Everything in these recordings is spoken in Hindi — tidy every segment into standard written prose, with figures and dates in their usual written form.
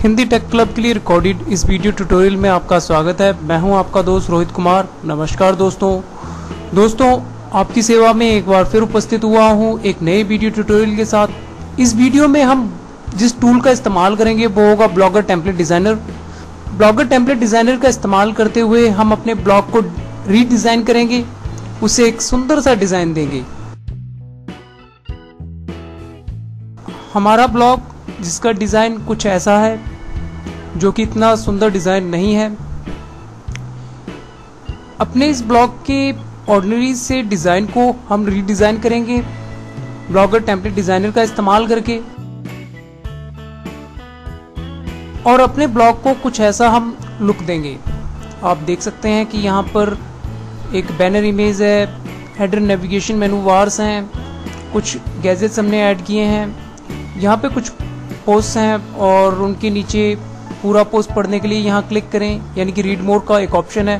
हिंदी टेक क्लब के लिए रिकॉर्डेड इस वीडियो ट्यूटोरियल में आपका स्वागत है। मैं हूं आपका दोस्त रोहित कुमार। नमस्कार दोस्तों, आपकी सेवा में एक बार फिर उपस्थित हुआ हूं एक नए वीडियो ट्यूटोरियल के साथ। इस वीडियो में हम जिस टूल का इस्तेमाल करेंगे वो होगा blogger template designer. Blogger template designer का इस्तेमाल करते हुए हम अपने ब्लॉग को रीडिज़ाइन करेंगे, उसे एक सुंदर सा डिज़ाइन देंगे। हमारा ब्लॉग जिसका डिज़ाइन कुछ ऐसा है, जो कि इतना सुंदर डिज़ाइन नहीं है। अपने इस ब्लॉग के ऑर्डिनरी से डिज़ाइन को हम रीडिज़ाइन करेंगे ब्लॉगर टेम्पलेट डिज़ाइनर का इस्तेमाल करके, और अपने ब्लॉग को कुछ ऐसा हम लुक देंगे। आप देख सकते हैं कि यहाँ पर एक बैनर इमेज है, हेडर नेविगेशन मेनू बार्स हैं, कुछ गैजेट्स हमने ऐड किए हैं, यहाँ पे कुछ पोस्ट हैं और उनके नीचे पूरा पोस्ट पढ़ने के लिए यहाँ क्लिक करें, यानी कि रीड मोर का एक ऑप्शन है।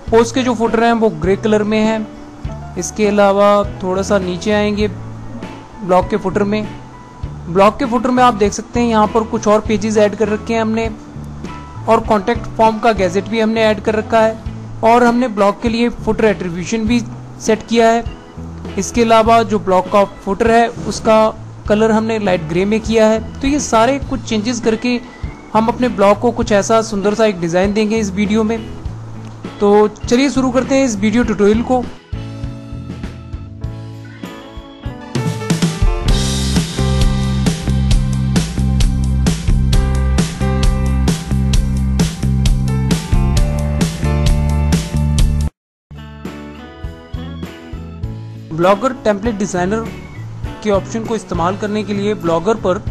पोस्ट के जो फुटर हैं वो ग्रे कलर में हैं। इसके अलावा थोड़ा सा नीचे आएंगे ब्लॉग के फुटर में। ब्लॉग के फुटर में आप देख सकते हैं यहाँ पर कुछ और पेजेस ऐड कर रखे हैं हमने, और कॉन्टैक्ट फॉर्म का गैजेट भी हमने ऐड कर रखा है, और हमने ब्लॉग के लिए फुटर एट्रीब्यूशन भी सेट किया है। इसके अलावा जो ब्लॉग का फुटर है उसका कलर हमने लाइट ग्रे में किया है। तो ये सारे कुछ चेंजेस करके हम अपने ब्लॉग को कुछ ऐसा सुंदर सा एक डिज़ाइन देंगे इस वीडियो में। तो चलिए शुरू करते हैं इस वीडियो ट्यूटोरियल को। ब्लॉगर टेम्पलेट डिज़ाइनर के ऑप्शन को इस्तेमाल करने के लिए ब्लॉगर पर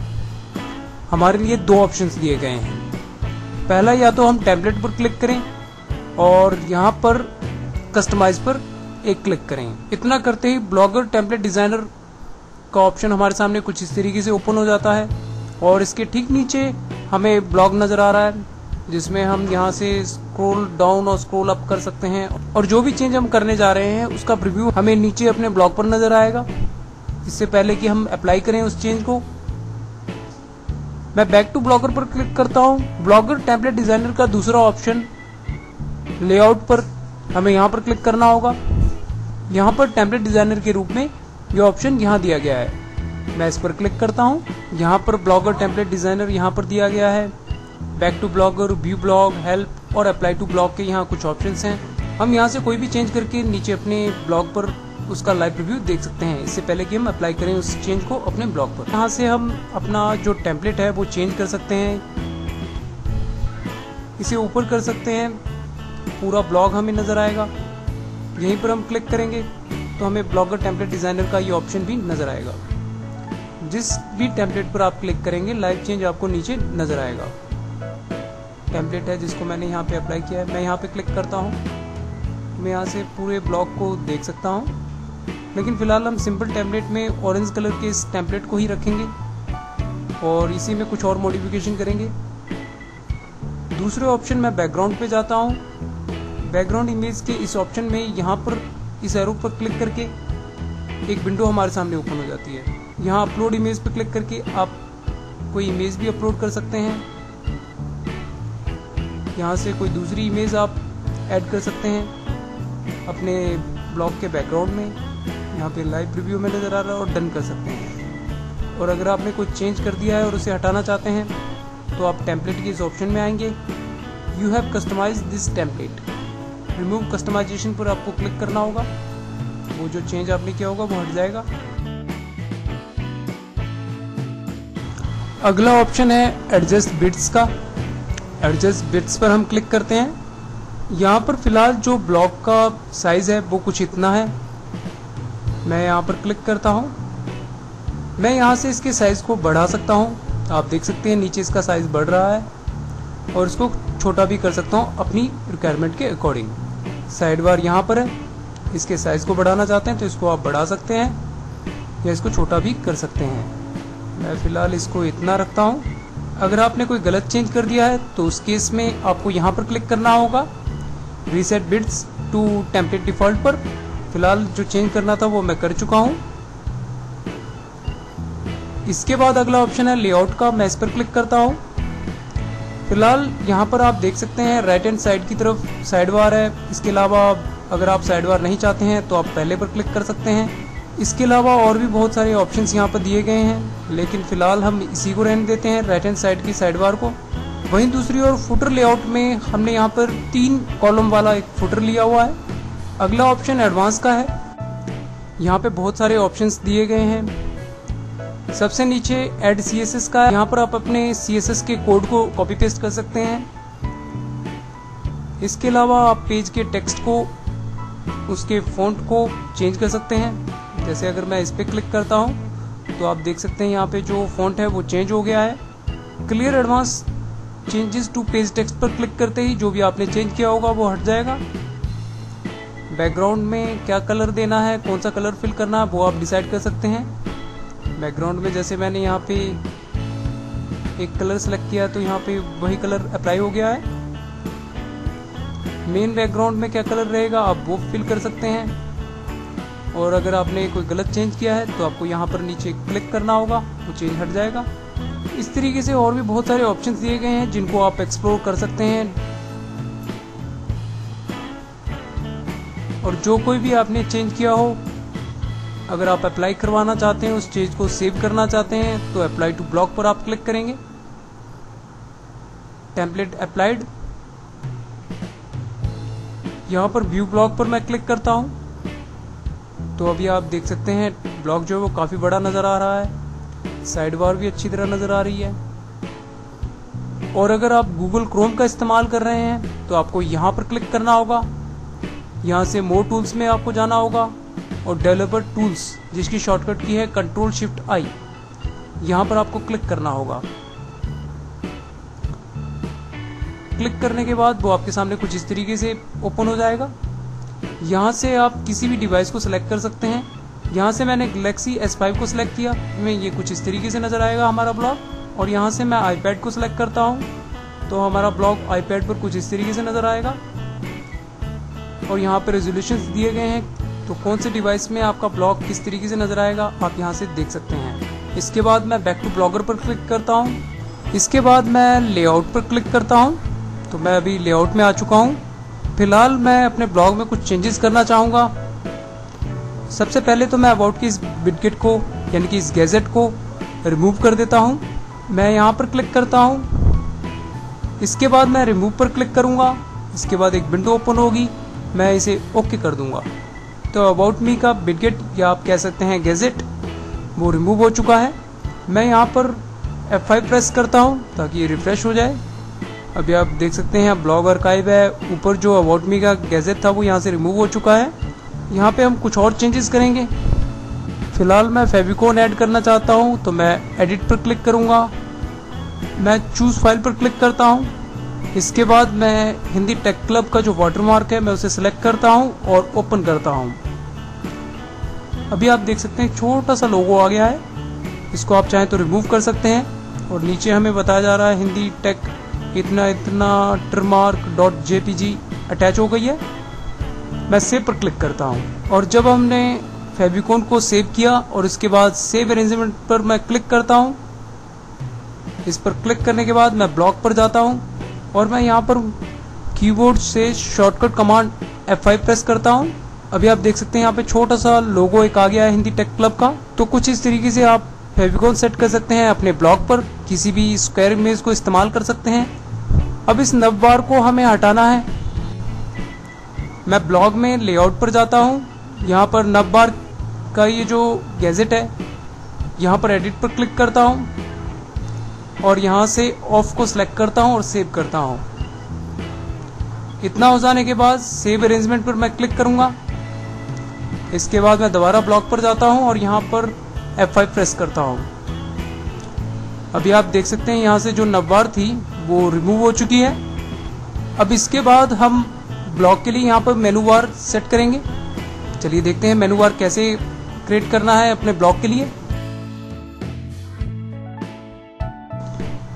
हमारे लिए दो ऑप्शंस दिए गए हैं। पहला, या तो हम टेम्पलेट पर क्लिक करें और यहाँ पर कस्टमाइज पर एक क्लिक करें। इतना करते ही ब्लॉगर टेम्पलेट डिज़ाइनर का ऑप्शन हमारे सामने कुछ इस तरीके से ओपन हो जाता है, और इसके ठीक नीचे हमें ब्लॉग नज़र आ रहा है, जिसमें हम यहाँ से स्क्रॉल डाउन और स्क्रॉल अप कर सकते हैं, और जो भी चेंज हम करने जा रहे हैं उसका प्रीव्यू हमें नीचे अपने ब्लॉग पर नज़र आएगा। इससे पहले कि हम अप्लाई करें उस चेंज को, मैं बैक टू ब्लॉगर पर क्लिक करता हूं। ब्लॉगर टेम्पलेट डिज़ाइनर का दूसरा ऑप्शन लेआउट पर, हमें यहां पर क्लिक करना होगा। यहां पर टेम्पलेट डिज़ाइनर के रूप में ये ऑप्शन यहां दिया गया है। मैं इस पर क्लिक करता हूं। यहां पर ब्लॉगर टेम्पलेट डिज़ाइनर यहां पर दिया गया है। Back to Blogger, view blog, help और अप्लाई टू ब्लॉग के यहाँ कुछ ऑप्शंस हैं। हम यहाँ से कोई भी चेंज करके नीचे अपने ब्लॉग पर उसका लाइव रिव्यू देख सकते हैं, इससे पहले कि हम अप्लाई करें उस चेंज को अपने ब्लॉग पर। यहाँ से हम अपना जो टेम्पलेट है वो चेंज कर सकते हैं, इसे ऊपर कर सकते हैं, पूरा ब्लॉग हमें नज़र आएगा। यहीं पर हम क्लिक करेंगे तो हमें ब्लॉगर टेम्पलेट डिज़ाइनर का ये ऑप्शन भी नज़र आएगा। जिस भी टेम्पलेट पर आप क्लिक करेंगे लाइव चेंज आपको नीचे नज़र आएगा। टेम्पलेट है जिसको मैंने यहाँ पे अप्लाई किया है, मैं यहाँ पे क्लिक करता हूँ। मैं यहाँ से पूरे ब्लॉग को देख सकता हूँ, लेकिन फिलहाल हम सिंपल टेम्पलेट में ऑरेंज कलर के इस टेम्पलेट को ही रखेंगे और इसी में कुछ और मॉडिफिकेशन करेंगे। दूसरे ऑप्शन में बैकग्राउंड पे जाता हूँ। बैकग्राउंड इमेज के इस ऑप्शन में यहाँ पर इस एरो पर क्लिक करके एक विंडो हमारे सामने ओपन हो जाती है। यहाँ अपलोड इमेज पर क्लिक करके आप कोई इमेज भी अपलोड कर सकते हैं। यहाँ से कोई दूसरी इमेज आप ऐड कर सकते हैं अपने ब्लॉग के बैकग्राउंड में। यहाँ पे लाइव प्रीव्यू में नज़र आ रहा है, और डन कर सकते हैं। और अगर आपने कुछ चेंज कर दिया है और उसे हटाना चाहते हैं तो आप टेम्पलेट के इस ऑप्शन में आएंगे। You have customize this template, remove customization पर आपको क्लिक करना होगा। वो जो चेंज आपने किया होगा वो हट जाएगा। अगला ऑप्शन है एडजस्ट बिट्स का। एडजस्ट बिट्स पर हम क्लिक करते हैं। यहाँ पर फिलहाल जो ब्लॉग का साइज़ है वो कुछ इतना है। मैं यहाँ पर क्लिक करता हूँ। मैं यहाँ से इसके साइज़ को बढ़ा सकता हूँ। आप देख सकते हैं नीचे इसका साइज़ बढ़ रहा है, और इसको छोटा भी कर सकता हूँ अपनी रिक्वायरमेंट के अकॉर्डिंग। साइड बार यहाँ पर है, इसके साइज़ को बढ़ाना चाहते हैं तो इसको आप बढ़ा सकते हैं या इसको छोटा भी कर सकते हैं। मैं फ़िलहाल इसको इतना रखता हूँ। अगर आपने कोई गलत चेंज कर दिया है तो उस केस में आपको यहाँ पर क्लिक करना होगा, reset bits to template default पर। फिलहाल जो चेंज करना था वो मैं कर चुका हूँ। इसके बाद अगला ऑप्शन है लेआउट का। मैं इस पर क्लिक करता हूँ। फिलहाल यहाँ पर आप देख सकते हैं राइट हैंड साइड की तरफ साइड बार है। इसके अलावा अगर आप साइड बार नहीं चाहते हैं तो आप पहले पर क्लिक कर सकते हैं। इसके अलावा और भी बहुत सारे ऑप्शंस यहाँ पर दिए गए हैं, लेकिन फिलहाल हम इसी को रहने देते हैं, राइट हैंड साइड की साइड बार को। वहीं दूसरी ओर फुटर लेआउट में हमने यहाँ पर 3 कॉलम वाला एक फुटर लिया हुआ है। अगला ऑप्शन एडवांस का है। यहाँ पे बहुत सारे ऑप्शंस दिए गए हैं। सबसे नीचे ऐड CSS का है। यहाँ पर आप अपने CSS के कोड को कॉपी पेस्ट कर सकते हैं। इसके अलावा आप पेज के टेक्स्ट को, उसके फॉन्ट को चेंज कर सकते हैं। जैसे अगर मैं इस पर क्लिक करता हूँ तो आप देख सकते हैं यहाँ पे जो फॉन्ट है वो चेंज हो गया है। Clear advance changes to page text पर क्लिक करते ही जो भी आपने चेंज किया होगा वो हट जाएगा। बैकग्राउंड में क्या कलर देना है, कौन सा कलर फिल करना है, वो आप डिसाइड कर सकते हैं। बैकग्राउंड में जैसे मैंने यहाँ पे एक कलर सेलेक्ट किया तो यहाँ पे वही कलर अप्लाई हो गया है। मेन बैकग्राउंड में क्या कलर रहेगा आप वो फिल कर सकते हैं। और अगर आपने कोई गलत चेंज किया है तो आपको यहाँ पर नीचे क्लिक करना होगा, वो चेंज हट जाएगा। इस तरीके से और भी बहुत सारे ऑप्शंस दिए गए हैं जिनको आप एक्सप्लोर कर सकते हैं। और जो कोई भी आपने चेंज किया हो, अगर आप अप्लाई करवाना चाहते हैं, उस चेंज को सेव करना चाहते हैं तो अप्लाई टू ब्लॉक पर आप क्लिक करेंगे। टेम्पलेट अप्लाइड, यहाँ पर व्यू ब्लॉक पर मैं क्लिक करता हूँ तो अभी आप देख सकते हैं ब्लॉक जो है वो काफी बड़ा नजर आ रहा है। साइड बार भी अच्छी तरह नजर आ रही है। और अगर आप गूगल क्रोम का इस्तेमाल कर रहे हैं तो आपको यहाँ पर क्लिक करना होगा। यहाँ से मोर टूल्स में आपको जाना होगा और डेवलपर टूल्स, जिसकी शॉर्टकट की है Ctrl+Shift+I, यहाँ पर आपको क्लिक करना होगा। क्लिक करने के बाद वो आपके सामने कुछ इस तरीके से ओपन हो जाएगा। यहाँ से आप किसी भी डिवाइस को सिलेक्ट कर सकते हैं। यहाँ से मैंने Galaxy S5 को सिलेक्ट किया, में ये कुछ इस तरीके से नजर आएगा हमारा ब्लॉग। और यहाँ से मैं iPad को सिलेक्ट करता हूँ तो हमारा ब्लॉग iPad पर कुछ इस तरीके से नजर आएगा। और यहाँ पे रेजोल्यूशंस दिए गए हैं, तो कौन से डिवाइस में आपका ब्लॉग किस तरीके से नजर आएगा आप यहाँ से देख सकते हैं। इसके बाद मैं बैक टू ब्लॉगर पर क्लिक करता हूँ। इसके बाद मैं लेआउट पर क्लिक करता हूँ तो मैं अभी लेआउट में आ चुका हूँ। फिलहाल मैं अपने ब्लॉग में कुछ चेंजेस करना चाहूँगा। सबसे पहले तो मैं अबाउट की इस विडजेट को, यानी कि इस गैजेट को रिमूव कर देता हूँ। मैं यहाँ पर क्लिक करता हूँ। इसके बाद मैं रिमूव पर क्लिक करूँगा। इसके बाद एक विंडो ओपन होगी, मैं इसे ओके कर दूंगा। तो अबाउट मी का विडजेट, या आप कह सकते हैं गैजेट, वो रिमूव हो चुका है। मैं यहाँ पर F5 प्रेस करता हूँ ताकि ये रिफ्रेश हो जाए। अभी आप देख सकते हैं ब्लॉग आर्काइव है, ऊपर जो अबाउट मी का गैजेट था वो यहाँ से रिमूव हो चुका है। यहाँ पे हम कुछ और चेंजेस करेंगे। फिलहाल मैं फेविकोन ऐड करना चाहता हूँ तो मैं एडिट पर क्लिक करूँगा। मैं चूज फाइल पर क्लिक करता हूँ। इसके बाद मैं हिंदी टेक क्लब का जो वाटरमार्क है मैं उसे सिलेक्ट करता हूँ और ओपन करता हूँ। अभी आप देख सकते हैं छोटा सा लोगो आ गया है, इसको आप चाहें तो रिमूव कर सकते हैं। और नीचे हमें बताया जा रहा है हिंदी टेक इतना इतना watermark.jpg अटैच हो गई है। मैं सेव पर क्लिक करता हूँ। और जब हमने फेविकोन को सेव किया और इसके बाद सेव अरेंजमेंट पर मैं क्लिक करता हूँ। इस पर क्लिक करने के बाद मैं ब्लॉक पर जाता हूँ और मैं यहाँ पर कीबोर्ड से शॉर्टकट कमांड F5 प्रेस करता हूँ। अभी आप देख सकते हैं यहाँ पे छोटा सा लोगो एक आ गया है हिंदी टेक क्लब का। तो कुछ इस तरीके से आप फेविकोन सेट कर सकते हैं अपने ब्लॉक पर, किसी भी स्क्वायर इमेज को इस्तेमाल कर सकते हैं। अब इस नव बार को हमें हटाना है। मैं ब्लॉग में लेआउट पर जाता हूँ। यहाँ पर नव बार का ये जो गैजेट है, यहाँ पर एडिट पर क्लिक करता हूँ और यहाँ से ऑफ को सिलेक्ट करता हूँ और सेव करता हूँ। इतना हो जाने के बाद सेव अरेंजमेंट पर मैं क्लिक करूँगा। इसके बाद मैं दोबारा ब्लॉग पर जाता हूँ और यहाँ पर F5 प्रेस करता हूँ। अभी आप देख सकते हैं यहाँ से जो नवबार थी वो रिमूव हो चुकी है। अब इसके बाद हम ब्लॉग के लिए यहाँ पर मेनू बार सेट करेंगे। चलिए देखते हैं मेनू बार कैसे क्रिएट करना है अपने ब्लॉग के लिए।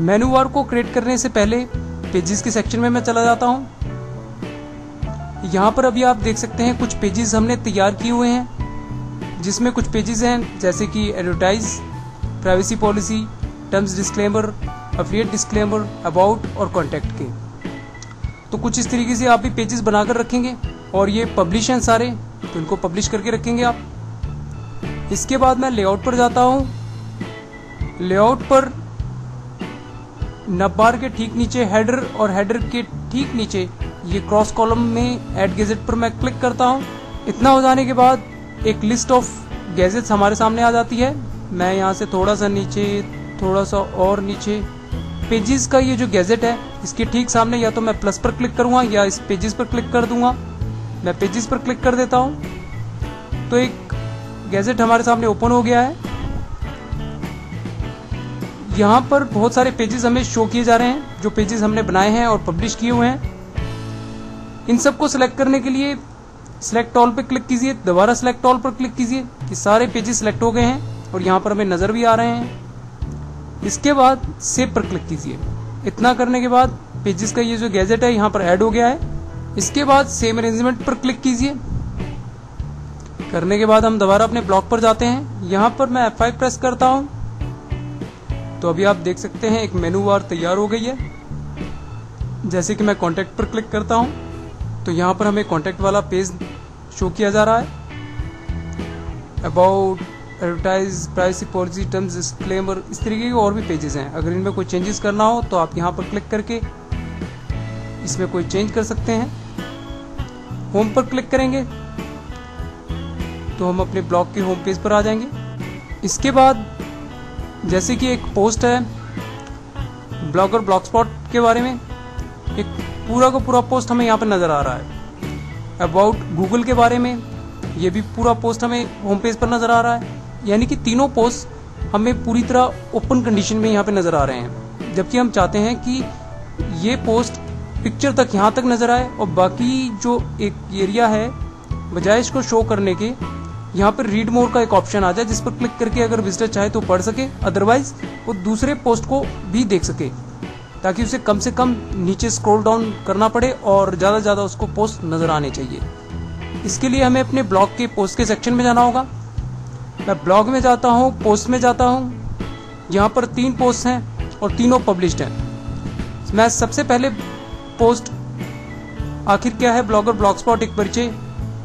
मेनू बार को क्रिएट करने से पहले पेजेस के सेक्शन में मैं चला जाता हूँ। यहाँ पर अभी आप देख सकते हैं कुछ पेजेस हमने तैयार किए हुए हैं, जिसमें कुछ पेजेस हैं जैसे कि advertise, privacy policy, terms disclaimer, affiliate disclaimer, about और कॉन्टैक्ट के। तो कुछ इस तरीके से आप भी पेजेस बनाकर रखेंगे और ये पब्लिश हैं सारे, तो इनको पब्लिश करके रखेंगे आप। इसके बाद मैं लेआउट पर जाता हूँ। लेआउट पर नवबार के ठीक नीचे हेडर और हेडर के ठीक नीचे ये क्रॉस कॉलम में ऐड गैजेट पर मैं क्लिक करता हूँ। इतना हो जाने के बाद एक लिस्ट ऑफ गैजेट्स हमारे सामने आ जाती है। मैं यहाँ से थोड़ा सा नीचे, थोड़ा सा और नीचे, पेजेस का ये जो गैजेट है इसके ठीक सामने या तो मैं प्लस पर क्लिक करूँगा या इस पेजेस पर क्लिक कर दूंगा। मैं पेजेस पर क्लिक कर देता हूँ तो एक गैजेट हमारे सामने ओपन हो गया है। यहाँ पर बहुत सारे पेजेस हमें शो किए जा रहे हैं जो पेजेस हमने बनाए हैं और पब्लिश किए हुए हैं। इन सबको सिलेक्ट करने के लिए सिलेक्ट ऑल पर क्लिक कीजिए, दोबारा सिलेक्ट ऑल पर क्लिक कीजिए कि सारे पेजेस सिलेक्ट हो गए हैं और यहाँ पर हमें नज़र भी आ रहे हैं। इसके बाद सेव पर क्लिक कीजिए। इतना करने के बाद पेजेस का ये जो गैजेट है यहाँ पर ऐड हो गया है। इसके बाद सेम अरेंजमेंट पर क्लिक कीजिए। करने के बाद हम दोबारा अपने ब्लॉग पर जाते हैं। यहाँ पर मैं F5 प्रेस करता हूँ तो अभी आप देख सकते हैं एक मेनू बार तैयार हो गई है। जैसे कि मैं कॉन्टैक्ट पर क्लिक करता हूँ तो यहाँ पर हमें कॉन्टैक्ट वाला पेज शो किया जा रहा है। About, advertise, privacy policy, terms, disclaimer, इस तरीके के और भी पेजेस हैं। अगर इनमें कोई चेंजेस करना हो तो आप यहाँ पर क्लिक करके इसमें कोई चेंज कर सकते हैं। होम पर क्लिक करेंगे तो हम अपने ब्लॉग के होम पेज पर आ जाएंगे। इसके बाद जैसे कि एक पोस्ट है ब्लॉगर ब्लॉगस्पॉट के बारे में, एक पूरा का पूरा पोस्ट हमें यहाँ पर नज़र आ रहा है। अबाउट गूगल के बारे में ये भी पूरा पोस्ट हमें होम पेज पर नज़र आ रहा है। यानी कि तीनों पोस्ट हमें पूरी तरह ओपन कंडीशन में यहाँ पे नज़र आ रहे हैं। जबकि हम चाहते हैं कि ये पोस्ट पिक्चर तक यहाँ तक नज़र आए और बाकी जो एक एरिया है बजाय इसको शो करने के यहाँ पर रीड मोर का एक ऑप्शन आ जाए जिस पर क्लिक करके अगर विजिटर चाहे तो पढ़ सके, अदरवाइज वो दूसरे पोस्ट को भी देख सके, ताकि उसे कम से कम नीचे स्क्रॉल डाउन करना पड़े और ज़्यादा से ज़्यादा उसको पोस्ट नज़र आने चाहिए। इसके लिए हमें अपने ब्लॉग के पोस्ट के सेक्शन में जाना होगा। मैं ब्लॉग में जाता हूँ, पोस्ट में जाता हूँ। यहाँ पर 3 पोस्ट हैं और तीनों पब्लिश्ड हैं। मैं सबसे पहले पोस्ट आखिर क्या है ब्लॉगर ब्लॉगस्पॉट एक परिचय,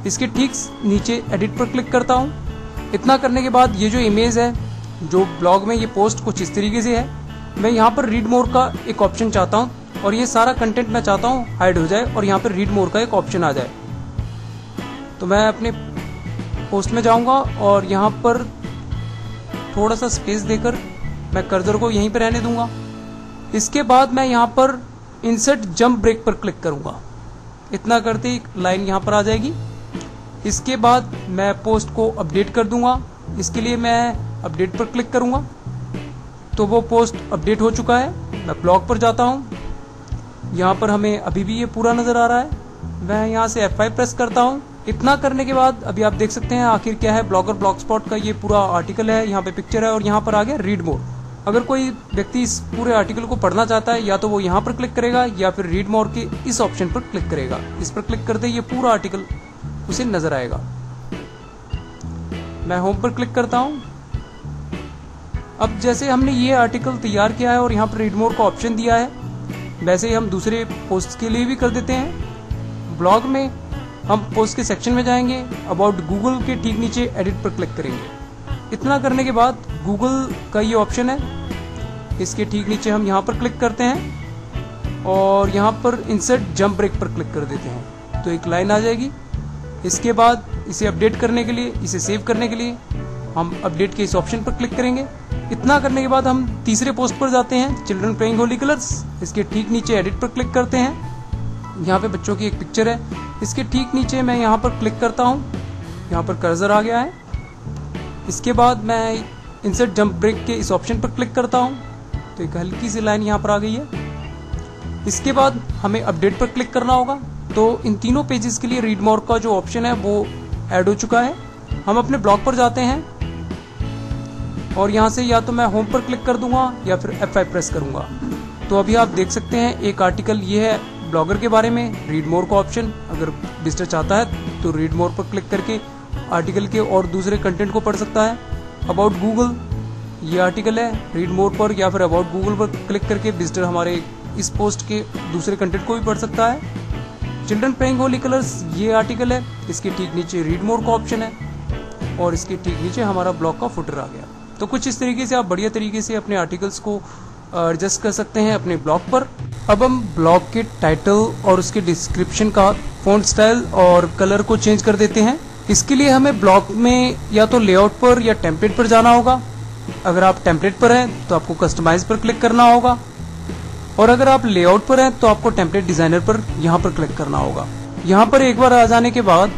इसके ठीक नीचे एडिट पर क्लिक करता हूँ। इतना करने के बाद ये जो इमेज है जो ब्लॉग में ये पोस्ट कुछ इस तरीके से है। मैं यहाँ पर रीड मोर का एक ऑप्शन चाहता हूँ और ये सारा कंटेंट मैं चाहता हूँ हाइड हो जाए और यहाँ पर रीड मोर का एक ऑप्शन आ जाए। तो मैं अपने पोस्ट में जाऊँगा और यहाँ पर थोड़ा सा स्पेस देकर मैं कर्सर को यहीं पर रहने दूंगा। इसके बाद मैं यहाँ पर इंसर्ट जंप ब्रेक पर क्लिक करूँगा। इतना करते एक लाइन यहाँ पर आ जाएगी। इसके बाद मैं पोस्ट को अपडेट कर दूंगा। इसके लिए मैं अपडेट पर क्लिक करूंगा तो वो पोस्ट अपडेट हो चुका है। मैं ब्लॉग पर जाता हूं। यहाँ पर हमें अभी भी ये पूरा नज़र आ रहा है। मैं यहाँ से F5 प्रेस करता हूँ। इतना करने के बाद अभी आप देख सकते हैं आखिर क्या है ब्लॉगर ब्लॉगस्पॉट का ये पूरा आर्टिकल है। यहाँ पे पिक्चर है और यहाँ पर आ गया रीड मोर। अगर कोई व्यक्ति इस पूरे आर्टिकल को पढ़ना चाहता है या तो वो यहाँ पर क्लिक करेगा या फिर रीड मोर के इस ऑप्शन पर क्लिक करेगा। इस पर क्लिक करते ये पूरा आर्टिकल उसे नजर आएगा। मैं होम पर क्लिक करता हूं। अब जैसे हमने ये आर्टिकल तैयार किया है और यहाँ पर रीड मोर का ऑप्शन दिया है, वैसे ही हम दूसरे पोस्ट के लिए भी कर देते हैं। ब्लॉग में हम पोस्ट के सेक्शन में जाएंगे, अबाउट गूगल के ठीक नीचे एडिट पर क्लिक करेंगे। इतना करने के बाद गूगल का ये ऑप्शन है, इसके ठीक नीचे हम यहाँ पर क्लिक करते हैं और यहाँ पर इंसर्ट जंप ब्रेक पर क्लिक कर देते हैं तो एक लाइन आ जाएगी। इसके बाद इसे अपडेट करने के लिए, इसे सेव करने के लिए हम अपडेट के इस ऑप्शन पर क्लिक करेंगे। इतना करने के बाद हम तीसरे पोस्ट पर जाते हैं, चिल्ड्रन प्लेइंग होली कलर्स। इसके ठीक नीचे एडिट पर क्लिक करते हैं। यहाँ पे बच्चों की एक पिक्चर है। इसके ठीक नीचे मैं यहाँ पर क्लिक करता हूँ। यहाँ पर कर्सर आ गया है। इसके बाद मैं इंसर्ट जंप ब्रेक के इस ऑप्शन पर क्लिक करता हूँ तो एक हल्की सी लाइन यहाँ पर आ गई है। इसके बाद हमें अपडेट पर क्लिक करना होगा। तो इन तीनों पेजेस के लिए रीड मोर का जो ऑप्शन है वो ऐड हो चुका है। हम अपने ब्लॉग पर जाते हैं और यहाँ से या तो मैं होम पर क्लिक कर दूंगा या फिर F5 प्रेस करूंगा। तो अभी आप देख सकते हैं एक आर्टिकल ये है ब्लॉगर के बारे में, रीड मोर का ऑप्शन। अगर विजिटर चाहता है तो रीड मोर पर क्लिक करके आर्टिकल के और दूसरे कंटेंट को पढ़ सकता है। अबाउट गूगल ये आर्टिकल है, रीड मोर पर या फिर अबाउट गूगल पर क्लिक करके विजिटर हमारे इस पोस्ट के दूसरे कंटेंट को भी पढ़ सकता है। चिल्ड्रन प्लेइंग होली कलर्स, ये आर्टिकल है, इसके ठीक नीचे रीड मोर का ऑप्शन है और इसके ठीक नीचे हमारा ब्लॉग का फुटर आ गया। तो कुछ इस तरीके से आप बढ़िया तरीके से अपने आर्टिकल्स को एडजस्ट कर सकते हैं अपने ब्लॉग पर। अब हम ब्लॉग के टाइटल और उसके डिस्क्रिप्शन का फॉन्ट स्टाइल और कलर को चेंज कर देते हैं। इसके लिए हमें ब्लॉग में या तो लेआउट पर या टेम्पलेट पर जाना होगा। अगर आप टेम्पलेट पर हैं तो आपको कस्टमाइज पर क्लिक करना होगा और अगर आप लेआउट पर हैं तो आपको टेम्पलेट डिजाइनर पर यहाँ पर क्लिक करना होगा। यहाँ पर एक बार आ जाने के बाद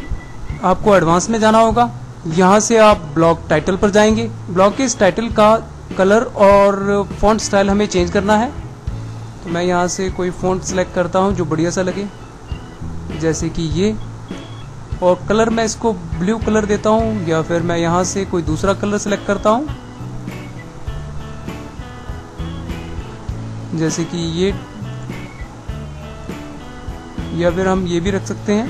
आपको एडवांस में जाना होगा। यहाँ से आप ब्लॉग टाइटल पर जाएंगे। ब्लॉग के इस टाइटल का कलर और फॉन्ट स्टाइल हमें चेंज करना है। तो मैं यहाँ से कोई फॉन्ट सेलेक्ट करता हूँ जो बढ़िया सा लगे, जैसे कि ये, और कलर मैं इसको ब्लू कलर देता हूँ या फिर मैं यहाँ से कोई दूसरा कलर सेलेक्ट करता हूँ, जैसे कि ये, या फिर हम ये भी रख सकते हैं।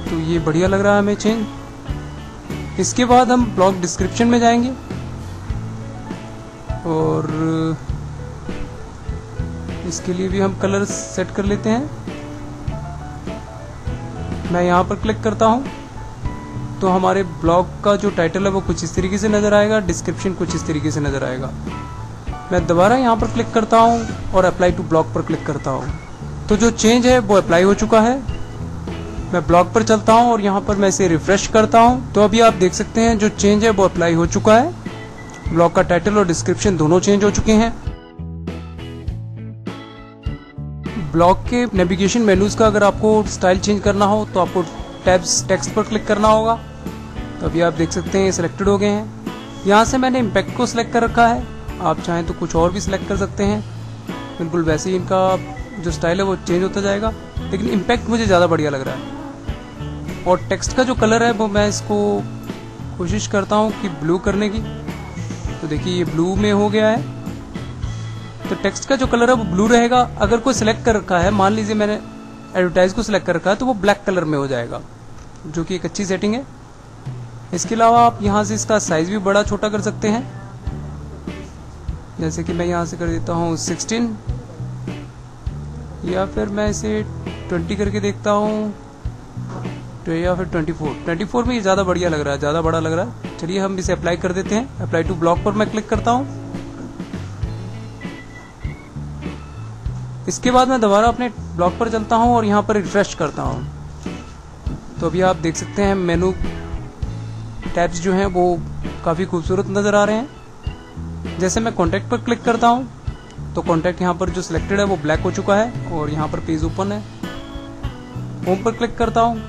तो ये बढ़िया लग रहा है हमें चेंज। इसके बाद हम ब्लॉग डिस्क्रिप्शन में जाएंगे और इसके लिए भी हम कलर सेट कर लेते हैं। मैं यहाँ पर क्लिक करता हूँ तो हमारे ब्लॉग का जो टाइटल है वो कुछ इस तरीके से नजर आएगा, डिस्क्रिप्शन कुछ इस तरीके से नजर आएगा। मैं दोबारा यहाँ पर क्लिक करता हूँ और अप्लाई टू ब्लॉग पर क्लिक करता हूँ। तो जो चेंज है वो अप्लाई हो चुका है। मैं ब्लॉग पर चलता हूँ और यहाँ पर मैं इसे रिफ्रेश करता हूँ तो अभी आप देख सकते हैं जो चेंज है वो अप्लाई हो चुका है। ब्लॉग का टाइटल और डिस्क्रिप्शन दोनों चेंज हो चुके हैं। ब्लॉग के नेविगेशन मेनूज का अगर आपको स्टाइल चेंज करना हो तो आपको टैब्स टेक्स्ट पर क्लिक करना होगा। तो अभी आप देख सकते हैं ये सिलेक्टेड हो गए हैं। यहाँ से मैंने इम्पैक्ट को सिलेक्ट कर रखा है, आप चाहें तो कुछ और भी सिलेक्ट कर सकते हैं। बिल्कुल वैसे ही इनका जो स्टाइल है वो चेंज होता जाएगा, लेकिन इम्पैक्ट मुझे ज़्यादा बढ़िया लग रहा है। और टेक्स्ट का जो कलर है वो मैं इसको कोशिश करता हूँ कि ब्लू करने की। तो देखिए ये ब्लू में हो गया है। तो टेक्स्ट का जो कलर है वो ब्लू रहेगा। अगर कोई सिलेक्ट कर रखा है, मान लीजिए मैंने एडवर्टाइज को सिलेक्ट कर रखा है, तो वो ब्लैक कलर में हो जाएगा, जो कि एक अच्छी सेटिंग है। इसके अलावा आप यहाँ से इसका साइज भी बड़ा छोटा कर सकते हैं, जैसे कि मैं यहाँ से कर देता हूँ 16 या फिर मैं इसे 20 करके देखता हूँ, तो या फिर 24 में ये ज़्यादा बढ़िया लग रहा है, ज़्यादा बड़ा लग रहा है। चलिए हम इसे अप्लाई कर देते हैं। अप्लाई टू ब्लॉग पर मैं क्लिक करता हूँ। इसके बाद मैं दोबारा अपने ब्लॉग पर चलता हूँ और यहाँ पर रिफ्रेश करता हूँ। तो अभी आप देख सकते हैं मेनू टैब्स जो हैं वो काफ़ी खूबसूरत नज़र आ रहे हैं। जैसे मैं कॉन्टैक्ट पर क्लिक करता हूँ तो कॉन्टैक्ट यहाँ पर जो सिलेक्टेड है वो ब्लैक हो चुका है और यहाँ पर पेज ओपन है। होम पर क्लिक करता हूँ,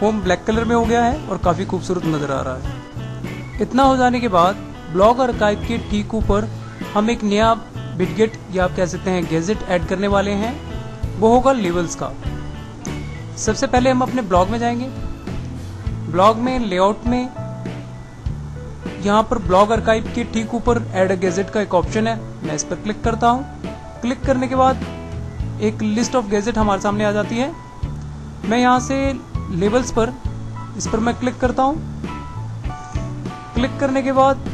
होम ब्लैक कलर में हो गया है और काफ़ी खूबसूरत नज़र आ रहा है। इतना हो जाने के बाद ब्लॉग आर्काइव के ठीक ऊपर हम एक नया विडजेट या आप कह सकते हैं गैजेट ऐड करने वाले हैं, वो होगा लेवल्स का। सबसे पहले हम अपने ब्लॉग में जाएंगे। ब्लॉग में लेआउट में यहाँ पर ब्लॉग आर्काइव के ठीक ऊपर ऐड अ गैजेट का एक ऑप्शन है, मैं इस पर क्लिक करता हूँ। क्लिक करने के बाद एक लिस्ट ऑफ गैजेट हमारे सामने आ जाती है। मैं यहाँ से लेवल्स पर, इस पर मैं क्लिक करता हूँ। क्लिक करने के बाद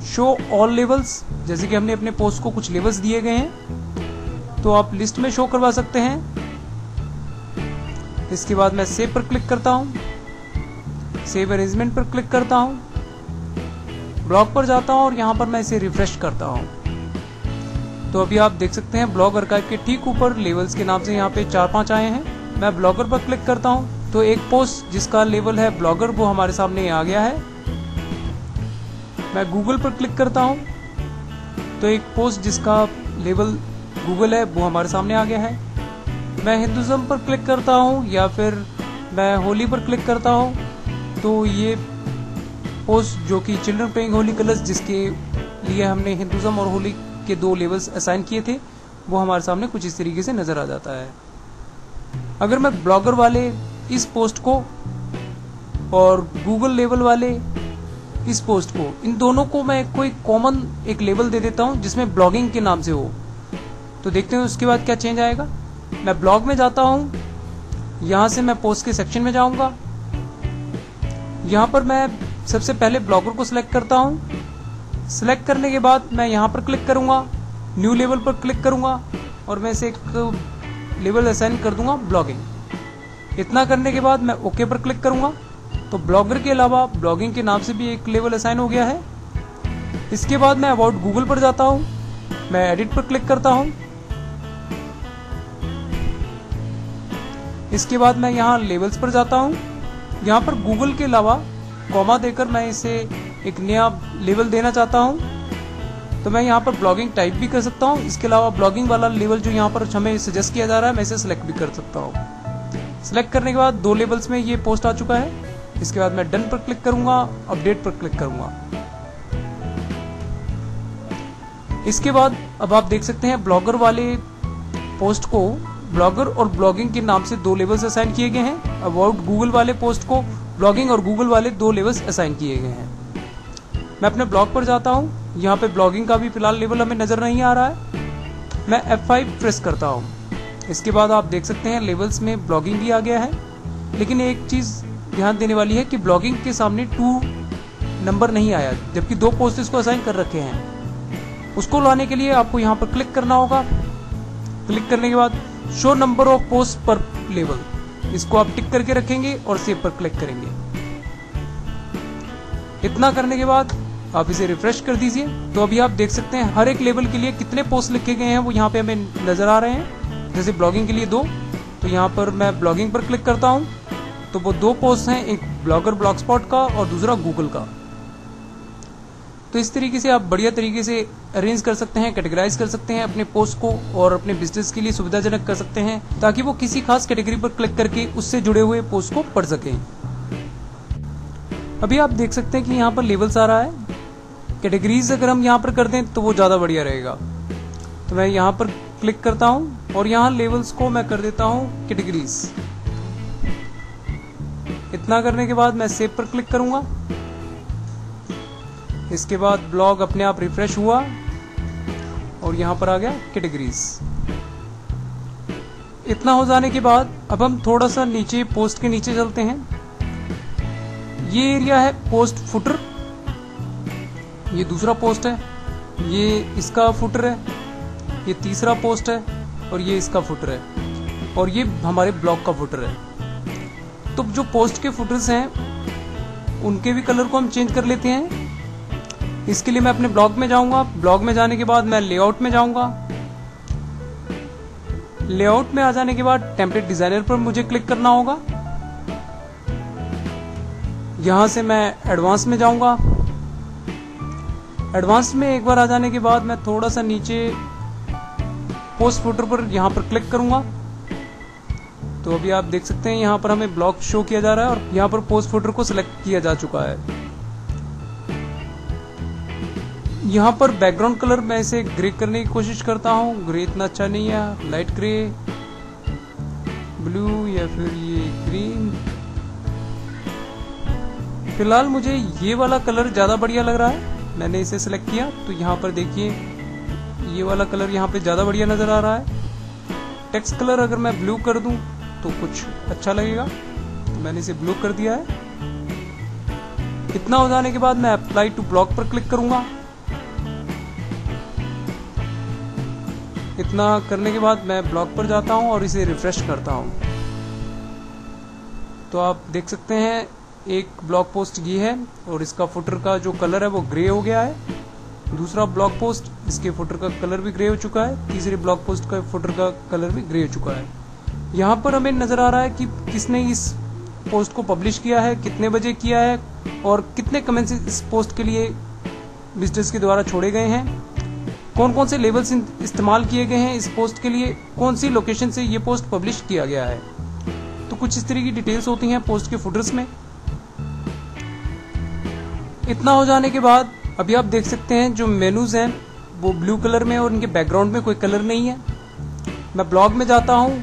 शो ऑल लेवल्स, जैसे कि हमने अपने पोस्ट को कुछ लेवल्स दिए गए हैं तो आप लिस्ट में शो करवा सकते हैं। इसके बाद मैं सेव पर क्लिक करता हूँ, सेव अरेंजमेंट पर क्लिक करता हूँ, ब्लॉग पर जाता हूँ और यहाँ पर मैं इसे रिफ्रेश करता हूँ। तो अभी आप देख सकते हैं ब्लॉग आर्काइव के ठीक ऊपर लेवल्स के नाम से यहाँ पे 4-5 आए हैं। मैं ब्लॉगर पर क्लिक करता हूँ तो एक पोस्ट जिसका लेवल है ब्लॉगर वो हमारे सामने आ गया है। मैं गूगल पर क्लिक करता हूँ तो एक पोस्ट जिसका लेवल गूगल है वो हमारे सामने आ गया है। मैं हिंदुज़म पर क्लिक करता हूँ या फिर मैं होली पर क्लिक करता हूँ तो ये पोस्ट जो कि चिल्ड्रन प्लेइंग होली कलर्स, जिसके लिए हमने हिंदुज़म और होली के 2 लेवल्स असाइन किए थे, वो हमारे सामने कुछ इस तरीके से नज़र आ जाता है। अगर मैं ब्लॉगर वाले इस पोस्ट को और गूगल लेवल वाले इस पोस्ट को, इन दोनों को मैं कोई कॉमन एक लेवल दे देता हूं जिसमें ब्लॉगिंग के नाम से हो, तो देखते हैं उसके बाद क्या चेंज आएगा। मैं ब्लॉग में जाता हूं, यहां से मैं पोस्ट के सेक्शन में जाऊंगा। यहां पर मैं सबसे पहले ब्लॉगर को सिलेक्ट करता हूँ। सिलेक्ट करने के बाद मैं यहाँ पर क्लिक करूँगा, न्यू लेवल पर क्लिक करूँगा और मैं इसे एक लेवल असाइन कर दूंगा ब्लॉगिंग। इतना करने के बाद मैं ओके पर क्लिक करूँगा तो ब्लॉगर के अलावा ब्लॉगिंग के नाम से भी एक लेवल असाइन हो गया है। इसके बाद मैं अबाउट गूगल पर जाता हूँ, मैं एडिट पर क्लिक करता हूँ। इसके बाद मैं यहाँ लेवल्स पर जाता हूँ। यहाँ पर गूगल के अलावा कॉमा देकर मैं इसे एक नया लेवल देना चाहता हूँ, तो मैं यहाँ पर ब्लॉगिंग टाइप भी कर सकता हूँ। इसके अलावा ब्लॉगिंग वाला लेवल जो यहाँ पर हमें सजेस्ट किया जा रहा है, मैं इसे सिलेक्ट भी कर सकता हूँ। सिलेक्ट करने के बाद 2 लेवल्स में ये पोस्ट आ चुका है। इसके बाद मैं डन पर क्लिक करूंगा, अपडेट पर क्लिक करूंगा। इसके बाद अब आप देख सकते हैं ब्लॉगर वाले पोस्ट को ब्लॉगर और ब्लॉगिंग के नाम से 2 लेवल्स असाइन किए गए हैं। अबाउट गूगल वाले पोस्ट को ब्लॉगिंग और गूगल वाले 2 लेवल्स असाइन किए गए हैं। मैं अपने ब्लॉग पर जाता हूँ, यहाँ पे ब्लॉगिंग का भी फिलहाल लेवल हमें नजर नहीं आ रहा है। मैं F5 प्रेस करता हूँ। इसके बाद आप देख सकते हैं लेवल्स में ब्लॉगिंग भी आ गया है, लेकिन एक चीज ध्यान देने वाली है कि ब्लॉगिंग के सामने 2 नंबर नहीं आया, जबकि 2 पोस्ट इसको असाइन कर रखे हैं। उसको लाने के लिए आपको यहाँ पर क्लिक करना होगा। क्लिक करने के बाद शो नंबर ऑफ पोस्ट पर लेवल, इसको आप टिक करके रखेंगे और सेव पर क्लिक करेंगे। इतना करने के बाद आप इसे रिफ्रेश कर दीजिए तो अभी आप देख सकते हैं हर एक लेवल के लिए कितने पोस्ट लिखे गए हैं वो यहाँ पे हमें नजर आ रहे हैं। जैसे ब्लॉगिंग के लिए 2, तो यहाँ पर मैं ब्लॉगिंग पर क्लिक करता हूँ तो वो 2 पोस्ट हैं, एक ब्लॉगर ब्लॉगस्पॉट का और दूसरा गूगल का। तो इस तरीके से आप बढ़िया तरीके से अरेंज कर सकते हैं, कैटेगराइज कर सकते हैं अपने पोस्ट को और अपने बिजनेस के लिए सुविधाजनक कर सकते हैं, ताकि वो किसी खास कैटेगरी पर क्लिक करके उससे जुड़े हुए पोस्ट को पढ़ सकें। अभी आप देख सकते हैं कि यहाँ पर लेवल्स आ रहा है। कैटेगरीज अगर हम यहाँ पर कर दें तो वो ज़्यादा बढ़िया रहेगा। तो मैं यहाँ पर क्लिक करता हूँ और यहाँ लेवल्स को मैं कर देता हूँ कैटेगरीज। इतना करने के बाद मैं सेव पर क्लिक करूँगा। इसके बाद ब्लॉग अपने आप रिफ्रेश हुआ और यहाँ पर आ गया कैटेगरीज। इतना हो जाने के बाद अब हम थोड़ा सा नीचे पोस्ट के नीचे चलते हैं। ये एरिया है पोस्ट फुटर, ये दूसरा पोस्ट है, ये इसका फुटर है, ये तीसरा पोस्ट है और ये इसका फुटर है और ये हमारे ब्लॉग का फुटर है। तो जो पोस्ट के फुटर्स हैं उनके भी कलर को हम चेंज कर लेते हैं। इसके लिए मैं अपने ब्लॉग में जाऊंगा। ब्लॉग में जाने के बाद मैं लेआउट में जाऊंगा। लेआउट में आ जाने के बाद टेम्पलेट डिजाइनर पर मुझे क्लिक करना होगा। यहां से मैं एडवांस में जाऊंगा। एडवांस में एक बार आ जाने के बाद मैं थोड़ा सा नीचे पोस्ट फुटर पर यहां पर क्लिक करूंगा। तो अभी आप देख सकते हैं यहां पर हमें ब्लॉग शो किया जा रहा है और यहां पर पोस्ट फुटर को सिलेक्ट किया जा चुका है। यहाँ पर बैकग्राउंड कलर मैं इसे ग्रे करने की कोशिश करता हूँ। ग्रे इतना अच्छा नहीं है, लाइट ग्रे, ब्लू या फिर ये ग्रीन। फिलहाल मुझे ये वाला कलर ज्यादा बढ़िया लग रहा है, मैंने इसे सिलेक्ट किया। तो यहाँ पर देखिए ये वाला कलर यहाँ पे ज्यादा बढ़िया नजर आ रहा है। टेक्स्ट कलर अगर मैं ब्लू कर दूं तो कुछ अच्छा लगेगा, तो मैंने इसे ब्लू कर दिया है। इतना हो जाने के बाद मैं अप्लाई टू ब्लॉग पर क्लिक करूंगा। इतना करने के बाद मैं ब्लॉग पर जाता हूं और इसे रिफ्रेश करता हूं। तो आप देख सकते हैं एक ब्लॉग पोस्ट ये है और इसका फुटर का जो कलर है वो ग्रे हो गया है। दूसरा ब्लॉग पोस्ट, इसके फुटर का कलर भी ग्रे हो चुका है। तीसरे ब्लॉग पोस्ट का फुटर का कलर भी ग्रे हो चुका है। यहाँ पर हमें नजर आ रहा है कि किसने इस पोस्ट को पब्लिश किया है, कितने बजे किया है और कितने कमेंट्स इस पोस्ट के लिए विजिटर्स के द्वारा छोड़े गए हैं, कौन कौन से लेवल्स इस्तेमाल किए गए हैं इस पोस्ट के लिए, कौन सी लोकेशन से ये पोस्ट पब्लिश किया गया है। तो कुछ इस तरह की डिटेल्स होती हैं पोस्ट के फुटर्स में। इतना हो जाने के बाद अभी आप देख सकते हैं जो मेनूज हैं वो ब्लू कलर में और इनके बैकग्राउंड में कोई कलर नहीं है। मैं ब्लॉग में जाता हूँ,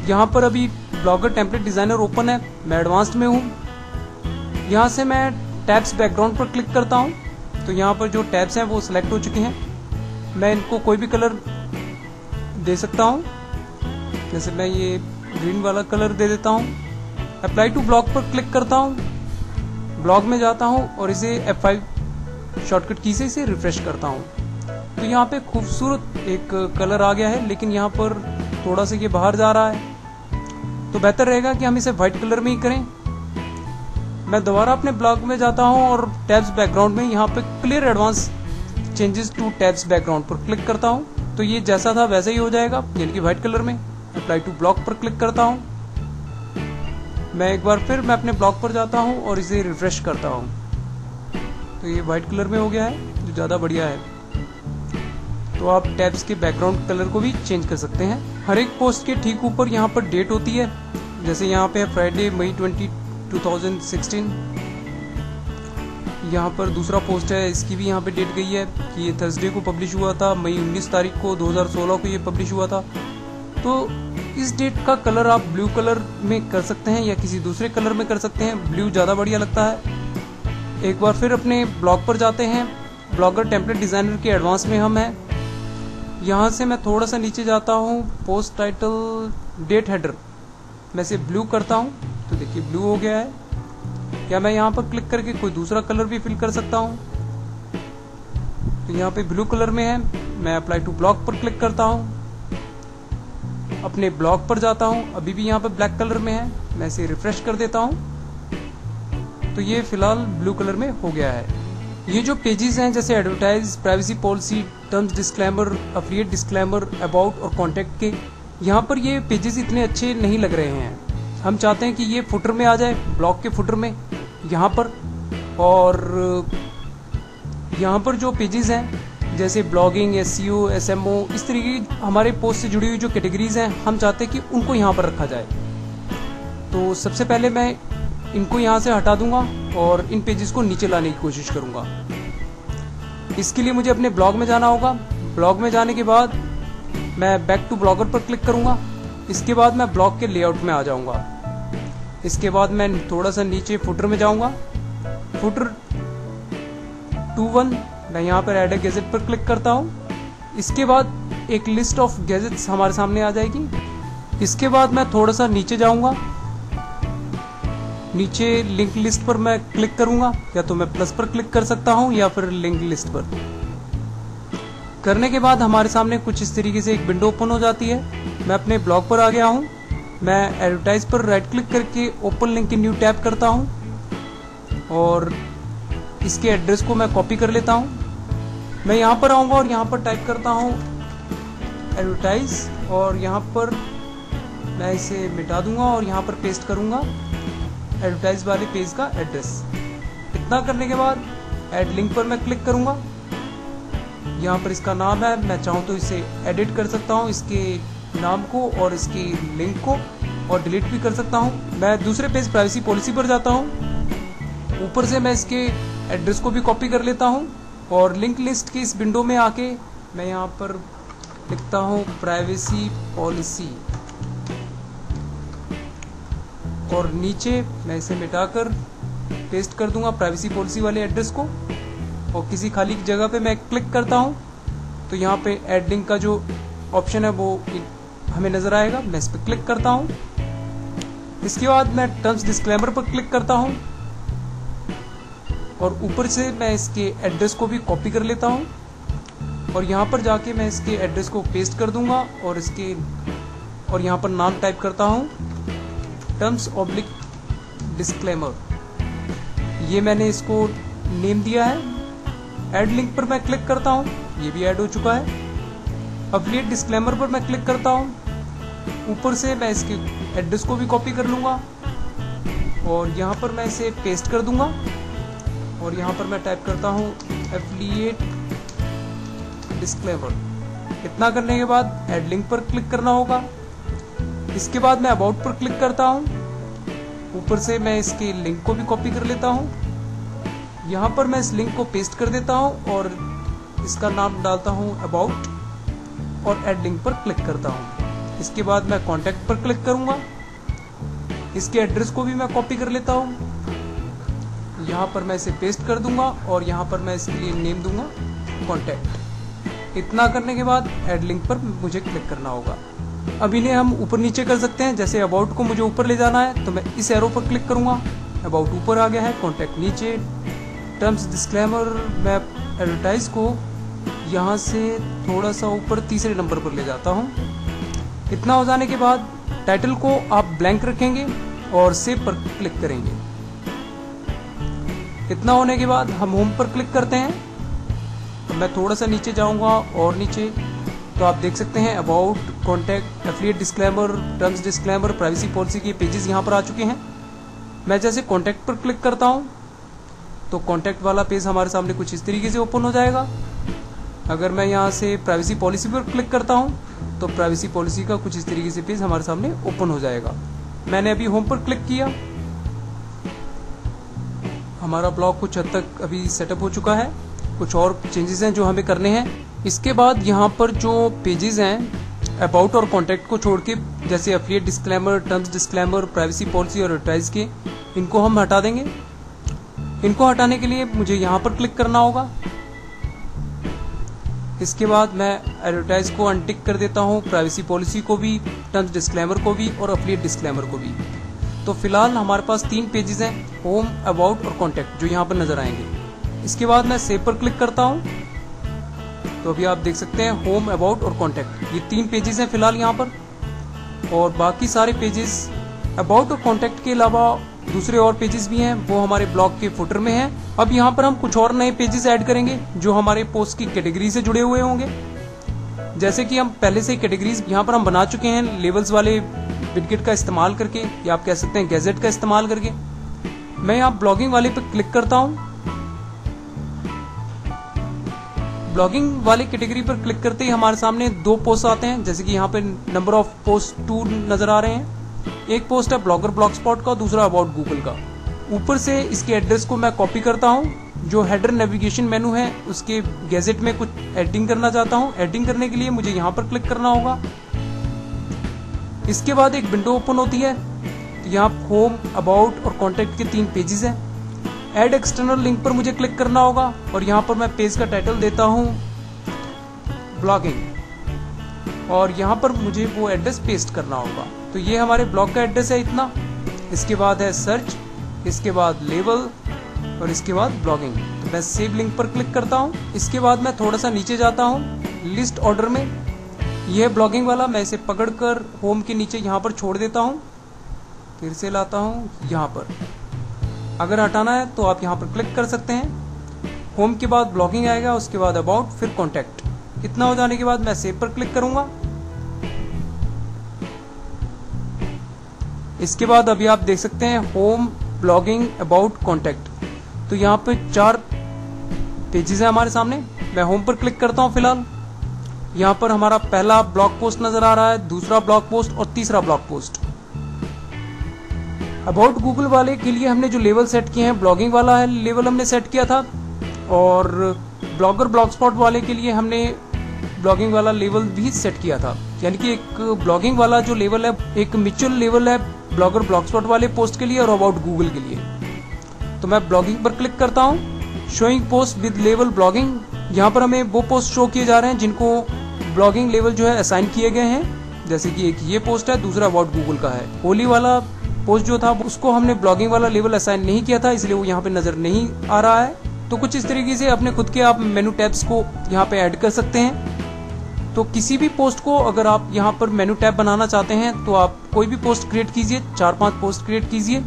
यहाँ पर अभी ब्लॉगर टेम्पलेट डिजाइनर ओपन है, मैं एडवांस्ड में हूँ। यहाँ से मैं टैब्स बैकग्राउंड पर क्लिक करता हूँ तो यहाँ पर जो टैब्स हैं वो सिलेक्ट हो चुके हैं। मैं इनको कोई भी कलर दे सकता हूँ, जैसे मैं ये ग्रीन वाला कलर दे देता हूँ। अप्लाई टू ब्लॉग पर क्लिक करता हूँ। ब्लॉग में जाता हूँ और इसे F5 शॉर्टकट की से इसे रिफ्रेश करता हूँ। तो यहाँ पे खूबसूरत एक कलर आ गया है, लेकिन यहाँ पर थोड़ा सा ये बाहर जा रहा है, तो बेहतर रहेगा कि हम इसे व्हाइट कलर में ही करें। मैं दोबारा अपने ब्लॉग में जाता हूँ और टैब्स बैकग्राउंड में यहाँ पे clear advance changes to tabs background पर क्लिक करता हूँ। तो ये जैसा था वैसा ही हो जाएगा, यानी कि व्हाइट कलर में। अप्लाई टू ब्लॉक पर क्लिक करता हूँ। मैं एक बार फिर मैं अपने ब्लॉग पर जाता हूँ और इसे रिफ्रेश करता हूँ, तो ये व्हाइट कलर में हो गया है, जो ज़्यादा बढ़िया है। तो आप टैब्स के बैकग्राउंड कलर को भी चेंज कर सकते हैं। हर एक पोस्ट के ठीक ऊपर यहाँ पर डेट होती है, जैसे यहाँ पे फ्राइडे मई 20, 2016। यहाँ पर दूसरा पोस्ट है, इसकी भी यहाँ पे डेट गई है कि ये थर्सडे को पब्लिश हुआ था, मई 19 तारीख को 2016 को ये पब्लिश हुआ था। तो इस डेट का कलर आप ब्लू कलर में कर सकते हैं या किसी दूसरे कलर में कर सकते हैं, ब्लू ज़्यादा बढ़िया लगता है। एक बार फिर अपने ब्लॉग पर जाते हैं। ब्लॉगर टेम्पलेट डिज़ाइनर के एडवांस में हम हैं। यहाँ से मैं थोड़ा सा नीचे जाता हूँ, पोस्ट टाइटल डेट हेडर मैं इसे ब्लू करता हूँ, तो देखिए ब्लू हो गया है। क्या मैं यहाँ पर क्लिक करके कोई दूसरा कलर भी फिल कर सकता हूँ? तो यहाँ पे ब्लू कलर में है। मैं अप्लाई टू ब्लॉक पर क्लिक करता हूँ, अपने ब्लॉग पर जाता हूँ, अभी भी यहाँ पे ब्लैक कलर में है। मैं इसे रिफ्रेश कर देता हूँ, तो ये फिलहाल ब्लू कलर में हो गया है। ये जो पेजेस हैं, जैसे advertise, privacy policy, terms disclaimer, affiliate disclaimer, about और कॉन्टैक्ट के, यहाँ पर ये पेजेस इतने अच्छे नहीं लग रहे हैं। हम चाहते हैं कि ये फुटर में आ जाए, ब्लॉग के फुटर में यहाँ पर। और यहाँ पर जो पेजेस हैं, जैसे ब्लॉगिंग, SEO, SMO, इस तरीके की हमारे पोस्ट से जुड़ी हुई जो कैटेगरीज हैं, हम चाहते हैं कि उनको यहाँ पर रखा जाए। तो सबसे पहले मैं इनको यहाँ से हटा दूंगा और इन पेजेस को नीचे लाने की कोशिश करूंगा। इसके लिए मुझे अपने ब्लॉग में जाना होगा। ब्लॉग में जाने के बाद मैं बैक टू ब्लॉगर पर क्लिक करूंगा। इसके बाद मैं ब्लॉग के लेआउट में आ जाऊंगा। इसके बाद मैं थोड़ा सा नीचे फुटर में जाऊंगा। फुटर 2.1 मैं यहाँ पर ऐड ए गैजेट पर क्लिक करता हूँ। इसके बाद एक लिस्ट ऑफ गैजेट्स हमारे सामने आ जाएगी। इसके बाद मैं थोड़ा सा नीचे जाऊंगा, नीचे लिंक लिस्ट पर मैं क्लिक करूंगा। या तो मैं प्लस पर क्लिक कर सकता हूं या फिर लिंक लिस्ट पर। करने के बाद हमारे सामने कुछ इस तरीके से एक विंडो ओपन हो जाती है। मैं अपने ब्लॉग पर आ गया हूं। मैं एडवर्टाइज पर राइट क्लिक करके open link in new tab करता हूं और इसके एड्रेस को मैं कॉपी कर लेता हूं। मैं यहां पर आऊंगा और यहां पर टाइप करता हूं एडवर्टाइज, और यहां पर मैं इसे मिटा दूंगा और यहां पर पेस्ट करूंगा एडवर्टाइज वाले पेज का एड्रेस। इतना करने के बाद ऐड लिंक पर मैं क्लिक करूंगा। यहाँ पर इसका नाम है, मैं चाहूँ तो इसे एडिट कर सकता हूँ, इसके नाम को और इसकी लिंक को, और डिलीट भी कर सकता हूँ। मैं दूसरे पेज प्राइवेसी पॉलिसी पर जाता हूँ। ऊपर से मैं इसके एड्रेस को भी कॉपी कर लेता हूँ और लिंक लिस्ट की इस विंडो में आके मैं यहाँ पर लिखता हूँ प्राइवेसी पॉलिसी, और नीचे मैं इसे मिटाकर पेस्ट कर दूंगा प्राइवेसी पॉलिसी वाले एड्रेस को, और किसी खाली जगह पे मैं क्लिक करता हूं तो यहाँ पे ऐड लिंक का जो ऑप्शन है वो हमें नजर आएगा। मैं इस पर क्लिक करता हूं। इसके बाद मैं टर्म्स डिस्क्लेमर पर क्लिक करता हूं और ऊपर से मैं इसके एड्रेस को भी कॉपी कर लेता हूं और यहाँ पर जाके मैं इसके एड्रेस को पेस्ट कर दूंगा और यहाँ पर नाम टाइप करता हूँ टर्म्स ऑब्लिक डिस्क्लेमर। ये मैंने इसको नेम दिया है। ऐड लिंक पर मैं क्लिक करता हूँ, ये भी ऐड हो चुका है। एफिलिएट डिस्क्लेमर पर मैं क्लिक करता हूँ। ऊपर से मैं इसके एड्रेस को भी कॉपी कर लूँगा और यहाँ पर मैं इसे पेस्ट कर दूंगा और यहाँ पर मैं टाइप करता हूँ एफिलिएट डिस्क्लेमर। इतना करने के बाद ऐड लिंक पर क्लिक करना होगा। इसके बाद मैं अबाउट पर क्लिक करता हूँ। ऊपर से मैं इसके लिंक को भी कॉपी कर लेता हूँ। यहाँ पर मैं इस लिंक को पेस्ट कर देता हूँ और इसका नाम डालता हूँ अबाउट और ऐड लिंक पर क्लिक करता हूँ। इसके बाद मैं कॉन्टैक्ट पर क्लिक करूँगा। इसके एड्रेस को भी मैं कॉपी कर लेता हूँ। यहाँ पर मैं इसे पेस्ट कर दूंगा और यहाँ पर मैं इसके लिए नेम दूंगा कॉन्टैक्ट। इतना करने के बाद ऐड लिंक पर मुझे क्लिक करना होगा। अब इन्हें हम ऊपर नीचे कर सकते हैं। जैसे अबाउट को मुझे ऊपर ले जाना है तो मैं इस एरो पर क्लिक करूंगा, अबाउट ऊपर आ गया है, कॉन्टैक्ट नीचे, टर्म्स डिस्क्लेमर। मैं एडवर्टाइज को यहाँ से थोड़ा सा ऊपर तीसरे नंबर पर ले जाता हूँ। इतना हो जाने के बाद टाइटल को आप ब्लैंक रखेंगे और सेव पर क्लिक करेंगे। इतना होने के बाद हम होम पर क्लिक करते हैं। तो मैं थोड़ा सा नीचे जाऊंगा और नीचे, तो आप देख सकते हैं about, contact, affiliate disclaimer, terms disclaimer, privacy policy के पेजेस यहाँ पर आ चुके हैं। मैं जैसे कॉन्टैक्ट पर क्लिक करता हूँ तो कॉन्टैक्ट वाला पेज हमारे सामने कुछ इस तरीके से ओपन हो जाएगा। अगर मैं यहाँ से प्राइवेसी पॉलिसी पर क्लिक करता हूँ तो प्राइवेसी पॉलिसी का कुछ इस तरीके से पेज हमारे सामने ओपन हो जाएगा। मैंने अभी होम पर क्लिक किया, हमारा ब्लॉग कुछ हद तक अभी सेटअप हो चुका है। कुछ और चेंजेस हैं जो हमें करने हैं। इसके बाद यहाँ पर जो पेजेस हैं अबाउट और कॉन्टैक्ट को छोड़ के, जैसे affiliate disclaimer, terms disclaimer, privacy policy और एडवर्टाइज के, इनको हम हटा देंगे। इनको हटाने के लिए मुझे यहाँ पर क्लिक करना होगा। इसके बाद मैं एडवर्टाइज को अनटिक कर देता हूँ, प्राइवेसी पॉलिसी को भी, टर्म्स डिस्क्लेमर को भी और एफिलिएट डिस्क्लेमर को भी। तो फिलहाल हमारे पास 3 पेजेस हैं, होम, अबाउट और कॉन्टैक्ट, जो यहाँ पर नजर आएंगे। इसके बाद मैं सेव पर क्लिक करता हूँ तो अभी आप देख सकते हैं होम, अबाउट और कॉन्टैक्ट, ये 3 पेजेस हैं फिलहाल यहाँ पर। और बाकी सारे पेजेस अबाउट और कॉन्टैक्ट के अलावा दूसरे और पेजेस भी हैं, वो हमारे ब्लॉग के फुटर में हैं। अब यहाँ पर हम कुछ और नए पेजेस ऐड करेंगे जो हमारे पोस्ट की कैटेगरी से जुड़े हुए होंगे। जैसे कि हम पहले से कैटेगरीज यहाँ पर हम बना चुके हैं, लेवल्स वाले विडजेट का इस्तेमाल करके, या आप कह सकते हैं गैजेट का इस्तेमाल करके। मैं यहाँ ब्लॉगिंग वाले पर क्लिक करता हूँ। ब्लॉगिंग वाले कैटेगरी पर क्लिक करते ही हमारे सामने 2 पोस्ट आते हैं, जैसे कि यहाँ पे नंबर ऑफ पोस्ट 2 नजर आ रहे हैं। एक पोस्ट है ब्लॉगर ब्लॉगस्पॉट का, दूसरा अबाउट गूगल का। ऊपर से इसके एड्रेस को मैं कॉपी करता हूँ। जो हेडर नेविगेशन मेनू है उसके गैजेट में कुछ एडिटिंग करना चाहता हूँ। एडिटिंग करने के लिए मुझे यहाँ पर क्लिक करना होगा। इसके बाद एक विंडो ओपन होती है। यहाँ होम, अबाउट और कॉन्टैक्ट के 3 पेजेस हैं। ऐड एक्सटर्नल लिंक पर मुझे क्लिक करना होगा और यहाँ पर मैं पेज का टाइटल देता हूँ ब्लॉगिंग, और यहाँ पर मुझे वो एड्रेस पेस्ट करना होगा। तो ये हमारे ब्लॉग का एड्रेस है इतना। इसके बाद है सर्च, इसके बाद लेवल और इसके बाद ब्लॉगिंग। तो मैं सेव लिंक पर क्लिक करता हूँ। इसके बाद मैं थोड़ा सा नीचे जाता हूँ लिस्ट ऑर्डर में। यह ब्लॉगिंग वाला, मैं इसे पकड़कर होम के नीचे यहाँ पर छोड़ देता हूँ, फिर से लाता हूँ यहाँ पर। अगर हटाना है तो आप यहाँ पर क्लिक कर सकते हैं। होम के बाद ब्लॉगिंग आएगा, उसके बाद अबाउट, फिर कॉन्टैक्ट। इतना हो जाने के बाद मैं सेव पर क्लिक करूंगा। इसके बाद अभी आप देख सकते हैं होम, ब्लॉगिंग, अबाउट, कॉन्टैक्ट। तो यहाँ पे 4 पेजेस हैं हमारे सामने। मैं होम पर क्लिक करता हूँ फिलहाल। यहाँ पर हमारा पहला ब्लॉग पोस्ट नजर आ रहा है, दूसरा ब्लॉग पोस्ट और तीसरा ब्लॉग पोस्ट। अबाउट गूगल वाले के लिए हमने जो लेवल सेट किए हैं, ब्लॉगिंग वाला है लेवल हमने सेट किया था, और ब्लॉगर ब्लॉगस्पॉट वाले के लिए हमने ब्लॉगिंग वाला लेवल भी सेट किया था। यानी कि एक ब्लॉगिंग वाला जो लेवल है, एक म्यूचुअल लेवल है ब्लॉगर ब्लॉगस्पॉट वाले पोस्ट के लिए और अबाउट गूगल के लिए। तो मैं ब्लॉगिंग पर क्लिक करता हूँ, showing post with level blogging. यहाँ पर हमें वो पोस्ट शो किए जा रहे हैं जिनको ब्लॉगिंग लेवल जो है असाइन किए गए हैं। जैसे कि एक ये पोस्ट है, दूसरा अबाउट गूगल का है। होली वाला पोस्ट जो था उसको हमने ब्लॉगिंग वाला लेवल असाइन नहीं किया था, इसलिए वो यहाँ पे नजर नहीं आ रहा है। तो कुछ इस तरीके से अपने खुद के आप मेनू टैब्स को यहाँ पे ऐड कर सकते हैं। तो किसी भी पोस्ट को अगर आप यहाँ पर मेनू टैब बनाना चाहते हैं तो आप कोई भी पोस्ट क्रिएट कीजिए, 4-5 पोस्ट क्रिएट कीजिए।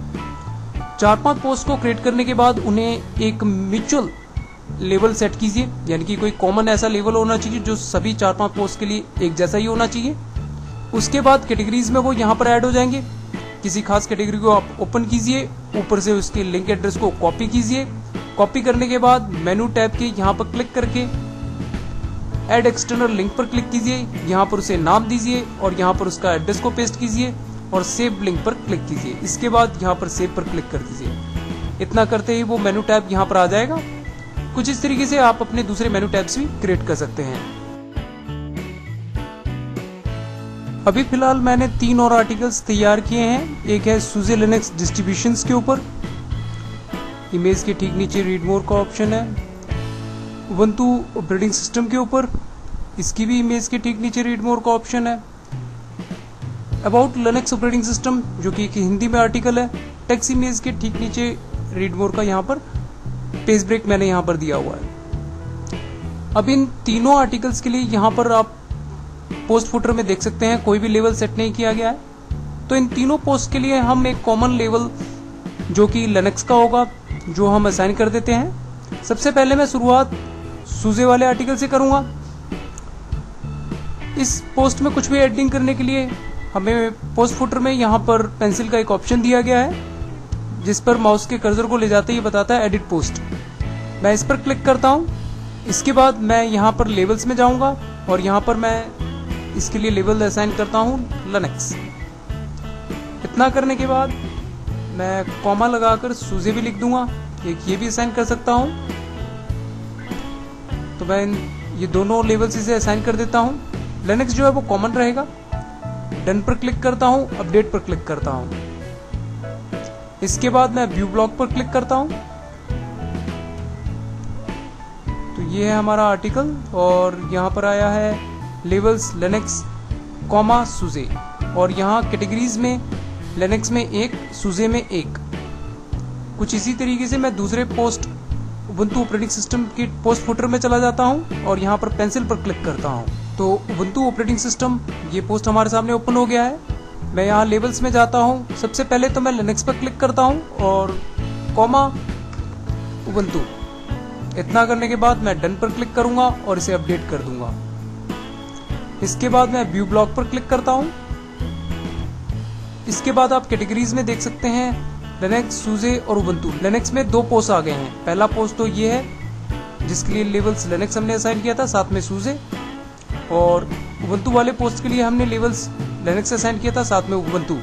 4-5 पोस्ट को क्रिएट करने के बाद उन्हें एक म्यूचुअल लेवल सेट कीजिए, यानी कि कोई कॉमन ऐसा लेवल होना चाहिए जो सभी 4-5 पोस्ट के लिए एक जैसा ही होना चाहिए। उसके बाद कैटेगरीज में वो यहाँ पर ऐड हो जाएंगे। किसी खास कैटेगरी को आप ओपन कीजिए, ऊपर से उसके लिंक एड्रेस को कॉपी कीजिए। कॉपी करने के बाद मेनू टैब के यहाँ पर क्लिक करके ऐड एक्सटर्नल लिंक पर क्लिक कीजिए, यहाँ पर उसे नाम दीजिए और यहाँ पर उसका एड्रेस को पेस्ट कीजिए और सेव लिंक पर क्लिक कीजिए। इसके बाद यहाँ पर सेव पर क्लिक कर दीजिए। इतना करते ही वो मेनू टैब यहाँ पर आ जाएगा। कुछ इस तरीके से आप अपने दूसरे मेनू टैब्स भी क्रिएट कर सकते हैं। अभी फिलहाल मैंने 3 और आर्टिकल्स तैयार किए हैं। एक है सूजी लिनक्स डिस्ट्रीब्यूशंस के ऊपर, इमेज के ठीक नीचे रीड मोर का ऑप्शन है। उबंटू ऑपरेटिंग सिस्टम के ऊपर, इसकी भी इमेज के ठीक नीचे रीड मोर का ऑप्शन है। अबाउट लिनक्स ऑपरेटिंग सिस्टम, जो कि एक हिंदी में आर्टिकल है। टेक्स्ट इमेज के ठीक नीचे रीड मोर का यहाँ पर पेज ब्रेक मैंने यहाँ पर दिया हुआ है। अब इन तीनों आर्टिकल्स के लिए यहाँ पर आप पोस्ट फुटर में देख सकते हैं कोई भी लेवल सेट नहीं किया गया है। तो इन तीनों पोस्ट के लिए हम एक कॉमन लेवल जो कि लिनक्स का होगा जो हम असाइन कर देते हैं। सबसे पहले मैं शुरुआत सूजे वाले आर्टिकल से करूंगा। इस पोस्ट में कुछ भी एडिटिंग करने के लिए हमें पोस्ट फुटर में यहाँ पर पेंसिल का एक ऑप्शन दिया गया है, जिस पर माउस के कर्सर को ले जाते ही बताता है एडिट पोस्ट। मैं इस पर क्लिक करता हूँ। इसके बाद मैं यहाँ पर लेवल्स में जाऊँगा और यहाँ पर मैं इसके लिए लेवल असाइन करता हूँ लिनक्स। इतना करने के बाद मैं कॉमा लगाकर सूजे भी लिख दूंगा, एक ये भी असाइन कर सकता हूँ। तो मैं ये दोनों लेवल्स इसे असाइन कर देता हूँ। लिनक्स जो है वो कॉमन रहेगा। डन पर क्लिक करता हूँ, अपडेट पर क्लिक करता हूँ। इसके बाद मैं व्यू ब्लॉक पर क्लिक करता हूँ। तो ये है हमारा आर्टिकल और यहाँ पर आया है लेवल्स लिनक्स कॉमा सूजे, और यहाँ कैटेगरीज में लिनक्स में 1, सूजे में 1। कुछ इसी तरीके से मैं दूसरे पोस्ट उबुंटू ऑपरेटिंग सिस्टम के पोस्ट फुटर में चला जाता हूँ और यहाँ पर पेंसिल पर क्लिक करता हूँ। तो उबुंटू ऑपरेटिंग सिस्टम ये पोस्ट हमारे सामने ओपन हो गया है। मैं यहाँ लेवल्स में जाता हूँ। सबसे पहले तो मैं लिनक्स पर क्लिक करता हूँ और कॉमा उबुंटू। इतना करने के बाद मैं डन पर क्लिक करूंगा और इसे अपडेट कर दूंगा। इसके बाद मैं व्यू ब्लॉक पर क्लिक करता हूँ। इसके बाद आप कैटेगरीज में देख सकते हैं लिनक्स, सूजे और उबुंटू। लिनक्स में 2 पोस्ट आ गए हैं। पहला पोस्ट तो ये है जिसके लिए लेवल्स लिनक्स हमने असाइन किया था, साथ में सूजे, और उबुंटू वाले पोस्ट के लिए हमने लेवल्स लिनक्स असाइन किया था, साथ में उबुंटू।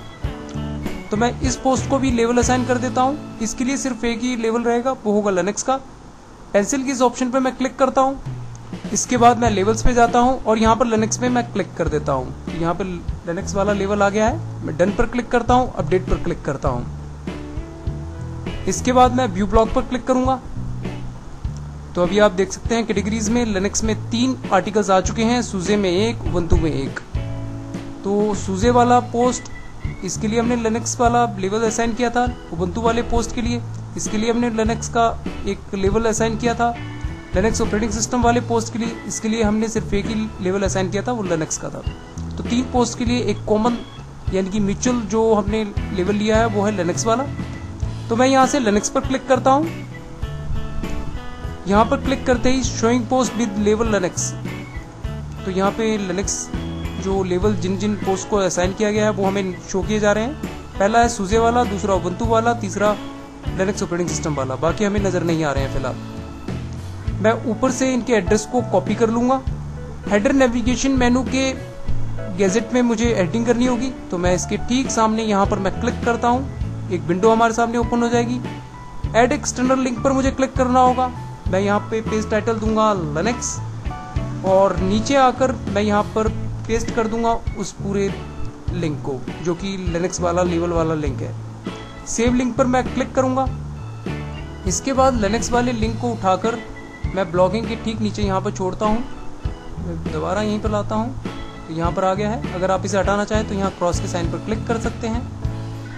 तो मैं इस पोस्ट को भी लेवल असाइन कर देता हूँ। इसके लिए सिर्फ एक ही लेवल रहेगा, वो होगा लिनक्स का। पेंसिल की इस ऑप्शन पर मैं क्लिक करता हूँ। इसके बाद मैं लेवल्स पे जाता हूँ और यहाँ पर लिनक्स में मैं क्लिक कर देता हूँ। तो यहाँ पर लिनक्स वाला लेवल आ गया है। मैं डन पर क्लिक करता हूँ, अपडेट पर क्लिक करता हूँ। इसके बाद मैं व्यू ब्लॉक पर क्लिक करूंगा। तो अभी आप देख सकते हैं कैटेगरीज में लिनक्स में 3 आर्टिकल्स आ चुके हैं, सूजे में 1, उबुंटू में 1। तो सूजे वाला पोस्ट, इसके लिए हमने लिनक्स वाला लेवल असाइन किया था। उबुंटू वाले पोस्ट के लिए, इसके लिए हमने लिनक्स का एक लेवल असाइन किया था। लिनक्स ऑपरेटिंग सिस्टम वाले पोस्ट के लिए, इसके लिए हमने सिर्फ एक ही लेवल असाइन किया था, वो लिनक्स का था। तो 3 पोस्ट के लिए एक कॉमन यानी कि म्यूचुअल जो हमने लेवल लिया है वो है लिनक्स वाला। तो मैं यहाँ से लिनक्स पर क्लिक करता हूँ। यहाँ पर क्लिक करते he showing post with level Linux. तो यहाँ पे लिनक्स जो लेवल जिन जिन पोस्ट को असाइन किया गया है वो हमें शो किए जा रहे हैं। पहला है सूजे वाला, दूसरा उबुंटू वाला, तीसरा लिनक्स ऑपरेटिंग सिस्टम वाला। बाकी हमें नजर नहीं आ रहे हैं फिलहाल। मैं ऊपर से इनके एड्रेस को कॉपी कर लूंगा। हेडर नेविगेशन मेनू के गैजेट में मुझे एडिटिंग करनी होगी, तो मैं इसके ठीक सामने यहाँ पर मैं क्लिक करता हूँ। एक विंडो हमारे सामने ओपन हो जाएगी। ऐड एक्सटर्नल लिंक पर मुझे क्लिक करना होगा। मैं यहाँ पे पेज टाइटल दूंगा लिनक्स, और नीचे आकर मैं यहाँ पर पेस्ट कर दूंगा उस पूरे लिंक को जो कि लिनक्स वाला लेवल वाला लिंक है। सेव लिंक पर मैं क्लिक करूंगा। इसके बाद लिनक्स वाले लिंक को उठाकर मैं ब्लॉगिंग के ठीक नीचे यहाँ पर छोड़ता हूँ। दोबारा यहीं पर लाता हूँ, तो यहाँ पर आ गया है। अगर आप इसे हटाना चाहें तो यहाँ क्रॉस के साइन पर क्लिक कर सकते हैं।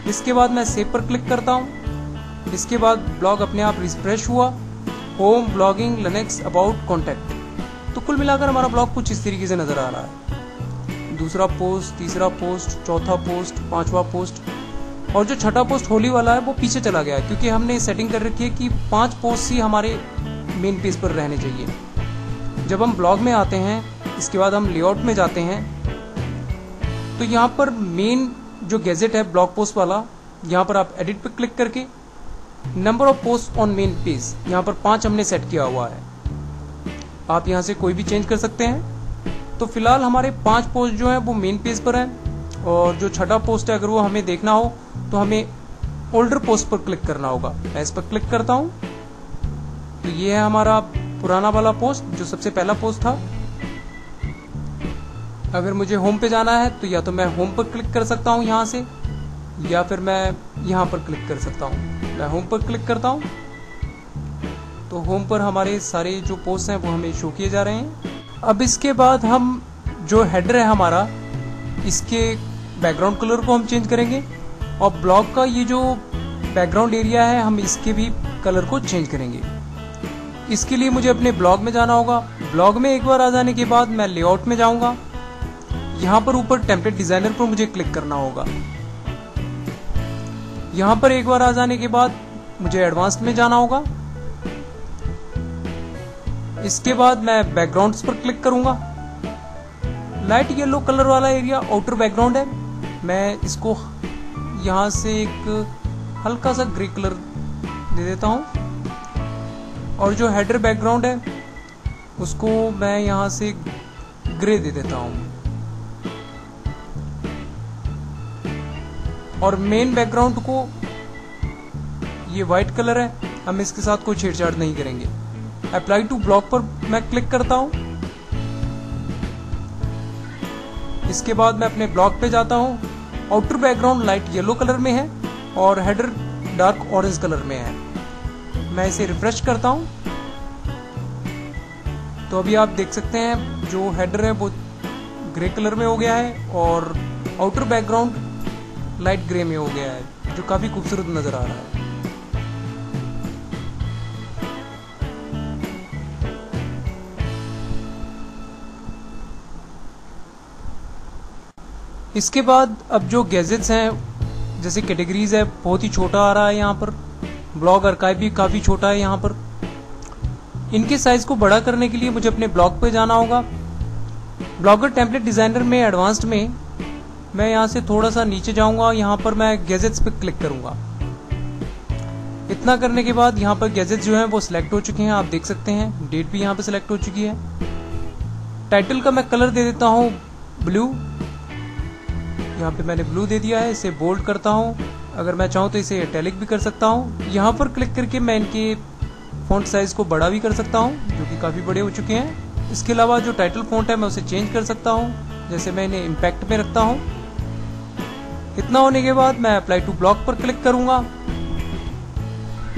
इसके बाद मैं सेव पर क्लिक करता हूँ। इसके बाद ब्लॉग अपने आप रिफ्रेश हुआ। Home, blogging, Linux, about, contact. तो कुल मिलाकर हमारा ब्लॉग कुछ इस तरीके से नजर आ रहा है। दूसरा पोस्ट, तीसरा पोस्ट, चौथा पोस्ट, 5वां पोस्ट, और जो छठा पोस्ट होली वाला है वो पीछे चला गया है, क्योंकि हमने सेटिंग कर रखी है कि 5 पोस्ट ही हमारे मेन पेज पर रहने चाहिए। जब हम ब्लॉग में आते हैं, इसके बाद हम लेआउट में जाते हैं, तो यहाँ पर मेन जो गैजेट है ब्लॉग पोस्ट वाला, यहाँ पर आप एडिट पे क्लिक करके number of post on main page, यहाँ पर 5 हमने सेट किया हुआ है। आप यहाँ से कोई भी चेंज कर सकते हैं। तो फिलहाल हमारे 5 पोस्ट जो हैं वो मेन पेज पर हैं, और जो छठा पोस्ट है अगर वो हमें देखना हो तो हमें ओल्डर पोस्ट पर क्लिक करना होगा। मैं इस पर क्लिक करता हूँ। तो ये है हमारा पुराना वाला पोस्ट जो सबसे पहला पोस्ट था। अगर मुझे होम पे जाना है तो या तो मैं होम पर क्लिक कर सकता हूँ यहाँ से, या फिर मैं यहाँ पर क्लिक कर सकता हूँ। मैं होम पर क्लिक करता हूँ, तो होम पर हमारे सारे जो पोस्ट हैं वो हमें शो किए जा रहे हैं। अब इसके बाद हम जो हेडर है हमारा, इसके बैकग्राउंड कलर को हम चेंज करेंगे और ब्लॉग का ये जो बैकग्राउंड एरिया है हम इसके भी कलर को चेंज करेंगे। इसके लिए मुझे अपने ब्लॉग में जाना होगा। ब्लॉग में एक बार आ जाने के बाद मैं लेआउट में जाऊंगा। यहाँ पर ऊपर टेम्पलेट डिजाइनर पर मुझे क्लिक करना होगा। यहाँ पर एक बार आ जाने के बाद मुझे एडवांस्ड में जाना होगा। इसके बाद मैं बैकग्राउंड्स पर क्लिक करूंगा। लाइट येलो कलर वाला एरिया आउटर बैकग्राउंड है। मैं इसको यहाँ से एक हल्का सा ग्रे कलर दे देता हूं और जो हेडर बैकग्राउंड है उसको मैं यहाँ से ग्रे दे देता हूं और मेन बैकग्राउंड को ये व्हाइट कलर है, हम इसके साथ कोई छेड़छाड़ नहीं करेंगे। अप्लाई टू ब्लॉक पर मैं क्लिक करता हूं। इसके बाद मैं अपने ब्लॉक पे जाता हूं। Outer background light yellow colour में है और हेडर डार्क ऑरेंज कलर में है। मैं इसे रिफ्रेश करता हूं तो अभी आप देख सकते हैं जो हेडर है वो ग्रे कलर में हो गया है और आउटर बैकग्राउंड लाइट ग्रे में हो गया है, जो काफी खूबसूरत नजर आ रहा है। इसके बाद अब जो गैजेट्स हैं जैसे कैटेगरीज है बहुत ही छोटा आ रहा है। यहाँ पर ब्लॉग आर्काइव भी काफी छोटा है। यहाँ पर इनके साइज को बड़ा करने के लिए मुझे अपने ब्लॉग पे जाना होगा। ब्लॉगर टेम्पलेट डिजाइनर में एडवांस्ड में मैं यहाँ से थोड़ा सा नीचे जाऊंगा। यहाँ पर मैं गैजेट्स पे क्लिक करूंगा। इतना करने के बाद यहाँ पर गैजेट्स जो हैं वो सिलेक्ट हो चुके हैं, आप देख सकते हैं। डेट भी यहाँ पे सिलेक्ट हो चुकी है। टाइटल का मैं कलर दे देता हूँ ब्लू। यहाँ पे मैंने ब्लू दे दिया है। इसे बोल्ड करता हूँ। अगर मैं चाहूँ तो इसे इटैलिक भी कर सकता हूँ। यहाँ पर क्लिक करके मैं इनके फॉन्ट साइज को बड़ा भी कर सकता हूँ, जो कि काफी बड़े हो चुके हैं। इसके अलावा जो टाइटल फॉन्ट है मैं उसे चेंज कर सकता हूँ, जैसे मैं इन्हें इम्पैक्ट में रखता हूँ। इतना होने के बाद मैं अप्लाई टू ब्लॉग पर क्लिक करूंगा।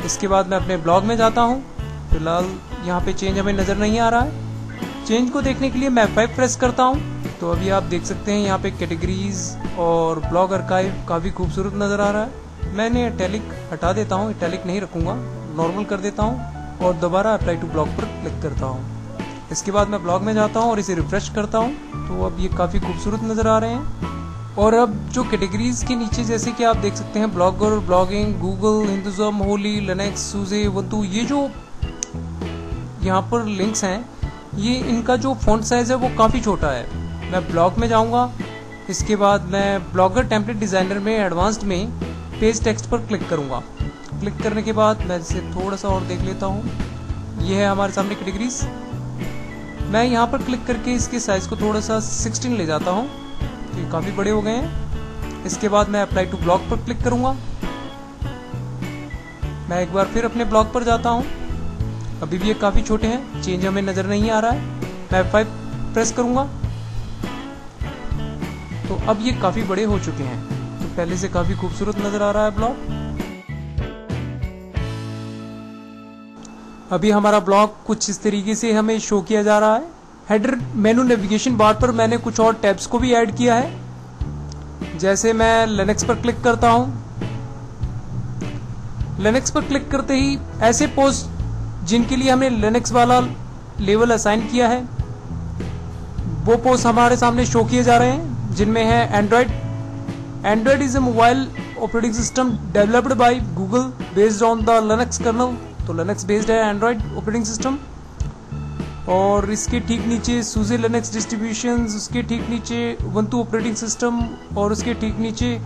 इसके बाद मैं अपने ब्लॉग में जाता हूँ। फिलहाल यहाँ पे चेंज हमें नजर नहीं आ रहा है। चेंज को देखने के लिए मैं F5 प्रेस करता हूँ तो अभी आप देख सकते हैं यहाँ पे कैटेगरीज और ब्लॉग आर्काइव काफी खूबसूरत नजर आ रहा है। मैं इन्हें इटैलिक हटा देता हूँ, इटैलिक नहीं रखूंगा, नॉर्मल कर देता हूँ और दोबारा अप्लाई टू ब्लॉग पर क्लिक करता हूँ। इसके बाद मैं ब्लॉग में जाता हूँ और इसे रिफ्रेश करता हूँ तो अब ये काफी खूबसूरत नजर आ रहे हैं। और अब जो कैटेगरीज के नीचे जैसे कि आप देख सकते हैं blogger, blogging, Google, Hinduism, Holi, Linux, SUSE, Ubuntu, ये जो यहाँ पर लिंक्स हैं ये इनका जो फॉन्ट साइज है वो काफी छोटा है। मैं ब्लॉग में जाऊंगा। इसके बाद मैं ब्लॉगर टेम्पलेट डिजाइनर में एडवांस्ड में पेज टेक्स्ट पर क्लिक करूंगा। क्लिक करने के बाद मैं इसे थोड़ा सा और देख लेता हूँ। ये है हमारे सामने कैटेगरीज। मैं यहाँ पर क्लिक करके इसके साइज को थोड़ा सा 16 ले जाता हूँ, ये काफी बड़े हो गए हैं। इसके बाद मैं अप्लाई टू ब्लॉग पर क्लिक करूंगा। मैं एक बार फिर अपने ब्लॉग पर जाता हूँ। अभी भी ये काफी छोटे हैं, चेंज हमें नजर नहीं आ रहा है। मैं F5 प्रेस करूंगा तो अब ये काफी बड़े हो चुके हैं, तो पहले से काफी खूबसूरत नजर आ रहा है ब्लॉग। अभी हमारा ब्लॉग कुछ इस तरीके से हमें शो किया जा रहा है। हेडर मेनू नेविगेशन बार पर मैंने कुछ और टैब्स को भी ऐड किया है। जैसे मैं लिनक्स पर क्लिक करता हूं। लिनक्स पर क्लिक करते ही ऐसे पोस्ट जिनके लिए हमने लिनक्स वाला लेवल असाइन किया है वो पोस्ट हमारे सामने शो किए जा रहे हैं, जिनमें है Android is a mobile operating system developed by Google based on the Linux kernel. तो लिनक्स बेस्ड है एंड्रॉइड ऑपरेटिंग सिस्टम। और इसके ठीक नीचे सूजे लिनक्स डिस्ट्रीब्यूशंस, उसके ठीक नीचे उबुंटू ऑपरेटिंग सिस्टम और उसके ठीक नीचे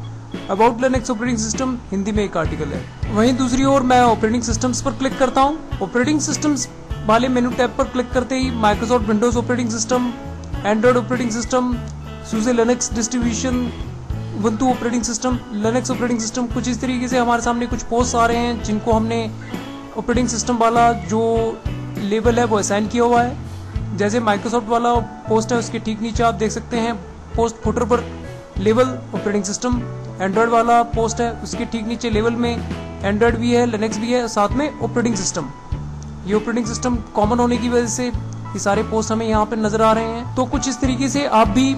about Linux operating system Hindi में एक आर्टिकल है। वहीं दूसरी ओर मैं ऑपरेटिंग सिस्टम्स पर क्लिक करता हूँ। ऑपरेटिंग सिस्टम्स वाले मेनू टैब पर क्लिक करते ही Microsoft Windows operating system, Android operating system, SUSE Linux distribution, Ubuntu operating system, Linux operating system, कुछ इस तरीके से हमारे सामने कुछ पोस्ट आ रहे हैं जिनको हमने ऑपरेटिंग सिस्टम वाला जो लेवल है वो असाइन किया हुआ है। जैसे माइक्रोसॉफ्ट वाला पोस्ट है उसके ठीक नीचे आप देख सकते हैं पोस्ट फुटर पर लेवल ऑपरेटिंग सिस्टम। एंड्रॉइड वाला पोस्ट है उसके ठीक नीचे लेवल में एंड्रॉइड भी है, लिनक्स भी है, साथ में ऑपरेटिंग सिस्टम। ये ऑपरेटिंग सिस्टम कॉमन होने की वजह से ये सारे पोस्ट हमें यहाँ पे नजर आ रहे हैं। तो कुछ इस तरीके से आप भी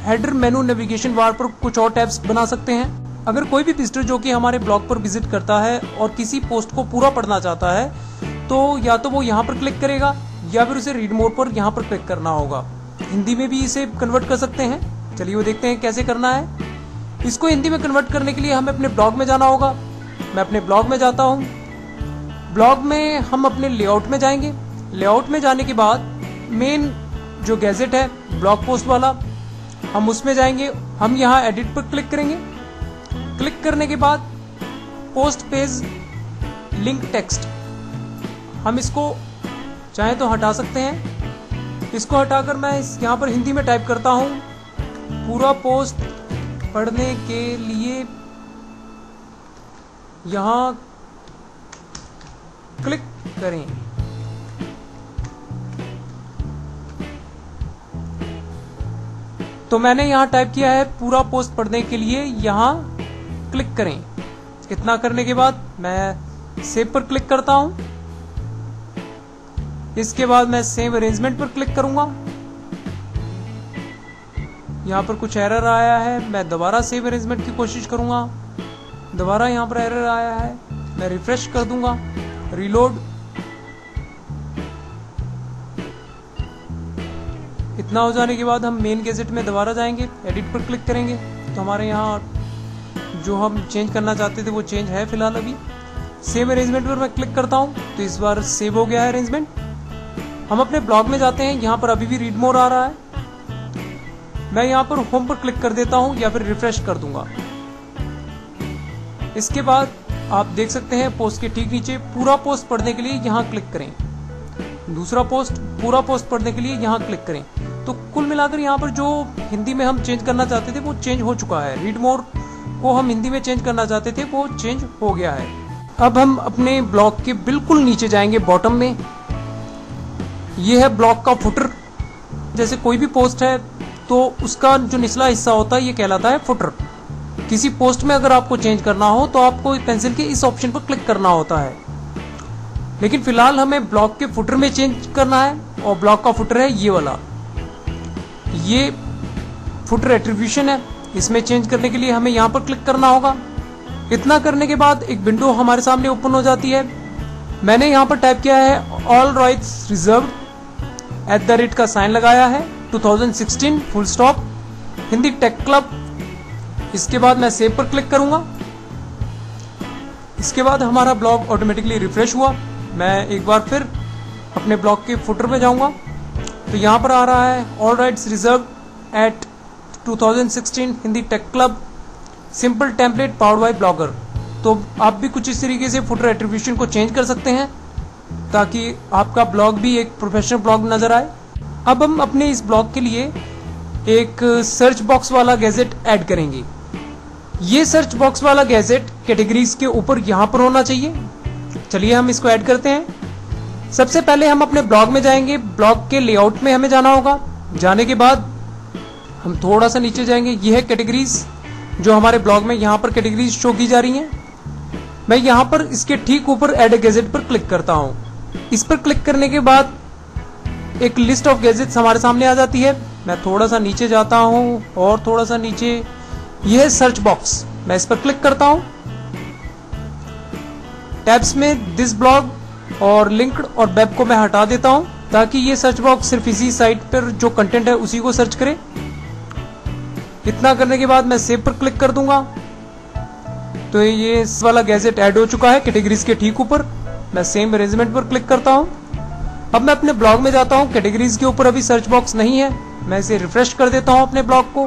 हेडर मेनू नेविगेशन बार पर कुछ और टैब्स बना सकते हैं। अगर कोई भी विजिटर जो कि हमारे ब्लॉग पर विजिट करता है और किसी पोस्ट को पूरा पढ़ना चाहता है तो या तो वो यहाँ पर क्लिक करेगा या फिर उसे रीड मोर पर यहाँ पर क्लिक करना होगा। हिंदी में भी इसे कन्वर्ट कर सकते हैं। चलिए वो देखते हैं कैसे करना है। इसको हिंदी में कन्वर्ट करने के लिए हमें अपने ब्लॉग में जाना होगा। मैं अपने ब्लॉग में जाता हूँ। ब्लॉग में हम अपने लेआउट में जाएंगे। लेआउट में जाने के बाद मेन जो गैजेट है ब्लॉग पोस्ट वाला, हम उसमें जाएंगे। हम यहाँ एडिट पर क्लिक करेंगे। क्लिक करने के बाद पोस्ट पेज लिंक टेक्स्ट, हम इसको चाहे तो हटा सकते हैं। इसको हटाकर मैं यहाँ पर हिंदी में टाइप करता हूँ, पूरा पोस्ट पढ़ने के लिए यहाँ क्लिक करें। तो मैंने यहाँ टाइप किया है, पूरा पोस्ट पढ़ने के लिए यहाँ क्लिक करें। इतना करने के बाद मैं सेव पर क्लिक करता हूं। इसके बाद मैं सेव अरेंजमेंट पर क्लिक करूंगा। यहां पर कुछ एरर आया है, मैं दोबारा सेव अरेंजमेंट की कोशिश करूंगा। दोबारा यहां पर एरर आया है, मैं रिफ्रेश कर दूंगा, रीलोड। इतना हो जाने के बाद हम मेन गैजेट में दोबारा जाएंगे, एडिट पर क्लिक करेंगे तो हमारे यहाँ जो हम चेंज करना चाहते थे वो चेंज है फिलहाल अभी। सेव अरेंजमेंट पर मैं क्लिक करता हूं तो इस बार सेव हो गया है अरेंजमेंट। हम अपने ब्लॉग में जाते हैं। यहाँ पर अभी भी रीड मोर आ रहा है। मैं यहाँ पर होम पर क्लिक कर देता हूं या फिर रिफ्रेश कर दूंगा। इसके बाद आप देख सकते हैं पोस्ट के ठीक नीचे पूरा पोस्ट पढ़ने के लिए यहाँ क्लिक करें। दूसरा पोस्ट, पूरा पोस्ट पढ़ने के लिए यहाँ क्लिक करें। तो कुल मिलाकर यहाँ पर जो हिंदी में हम चेंज करना चाहते थे वो चेंज हो चुका है। रीड मोर को हम हिंदी में चेंज करना चाहते थे वो चेंज हो गया है। अब हम अपने ब्लॉग के बिल्कुल नीचे जाएंगे, बॉटम में। ये है ब्लॉग का फुटर। जैसे कोई भी पोस्ट है तो उसका जो निचला हिस्सा होता है ये कहलाता है फुटर। किसी पोस्ट में अगर आपको चेंज करना हो तो आपको पेंसिल के इस ऑप्शन पर क्लिक करना होता है। लेकिन फिलहाल हमें ब्लॉग के फुटर में चेंज करना है और ब्लॉग का फुटर है ये वाला। ये फुटर एट्रीब्यूशन है। इसमें चेंज करने के लिए हमें यहाँ पर क्लिक करना होगा। इतना करने के बाद एक विंडो हमारे सामने ओपन हो जाती है। मैंने यहाँ पर टाइप किया है ऑल राइट्स रिजर्व्ड @ का साइन लगाया है 2016 full stop Hindi tech club. इसके बाद मैं सेव पर क्लिक करूंगा। इसके बाद हमारा ब्लॉग ऑटोमेटिकली रिफ्रेश हुआ। मैं एक बार फिर अपने ब्लॉग के फुटर में जाऊंगा तो यहाँ पर आ रहा है all rights reserved @ 2016 Hindi tech club simple template powered by Blogger. तो आप भी कुछ इस तरीके से फुटर एट्रीब्यूशन को चेंज कर सकते हैं ताकि आपका ब्लॉग भी एक प्रोफेशनल ब्लॉग नजर आए। अब हम अपने इस ब्लॉग के लिए एक सर्च बॉक्स वाला गैजेट ऐड करेंगे। ये सर्च बॉक्स वाला गैजेट कैटेगरीज के ऊपर यहाँ पर होना चाहिए। चलिए हम इसको ऐड करते हैं। सबसे पहले हम अपने ब्लॉग में जाएंगे। ब्लॉग के लेआउट में हमें जाना होगा। जाने के बाद हम थोड़ा सा नीचे जाएंगे। यह है कैटेगरीज जो हमारे ब्लॉग में यहाँ पर कैटेगरीज शो की जा रही हैं। मैं यहाँ पर इसके ठीक ऊपर ऐड गैजेट पर क्लिक करता हूँ। इस पर क्लिक करने के बाद एक लिस्ट ऑफ गैजेट्स हमारे सामने आ जाती है। मैं थोड़ा सा नीचे जाता हूँ और थोड़ा सा नीचे यह है सर्च बॉक्स। मैं इस पर क्लिक करता हूँ। टैब्स में दिस ब्लॉग और लिंक्ड और वेब को मैं हटा देता हूँ ताकि ये सर्च बॉक्स सिर्फ इसी साइट पर जो कंटेंट है उसी को सर्च करे। इतना करने के बाद मैं सेव पर क्लिक कर दूंगा तो ये इस वाला गैजेट ऐड हो चुका है कैटेगरीज के ठीक ऊपर। मैं सेम अरेंजमेंट पर क्लिक करता हूं। अब मैं अपने ब्लॉग में जाता हूं। कैटेगरीज के ऊपर अभी सर्च बॉक्स नहीं है। मैं इसे रिफ्रेश कर देता हूं अपने ब्लॉग को।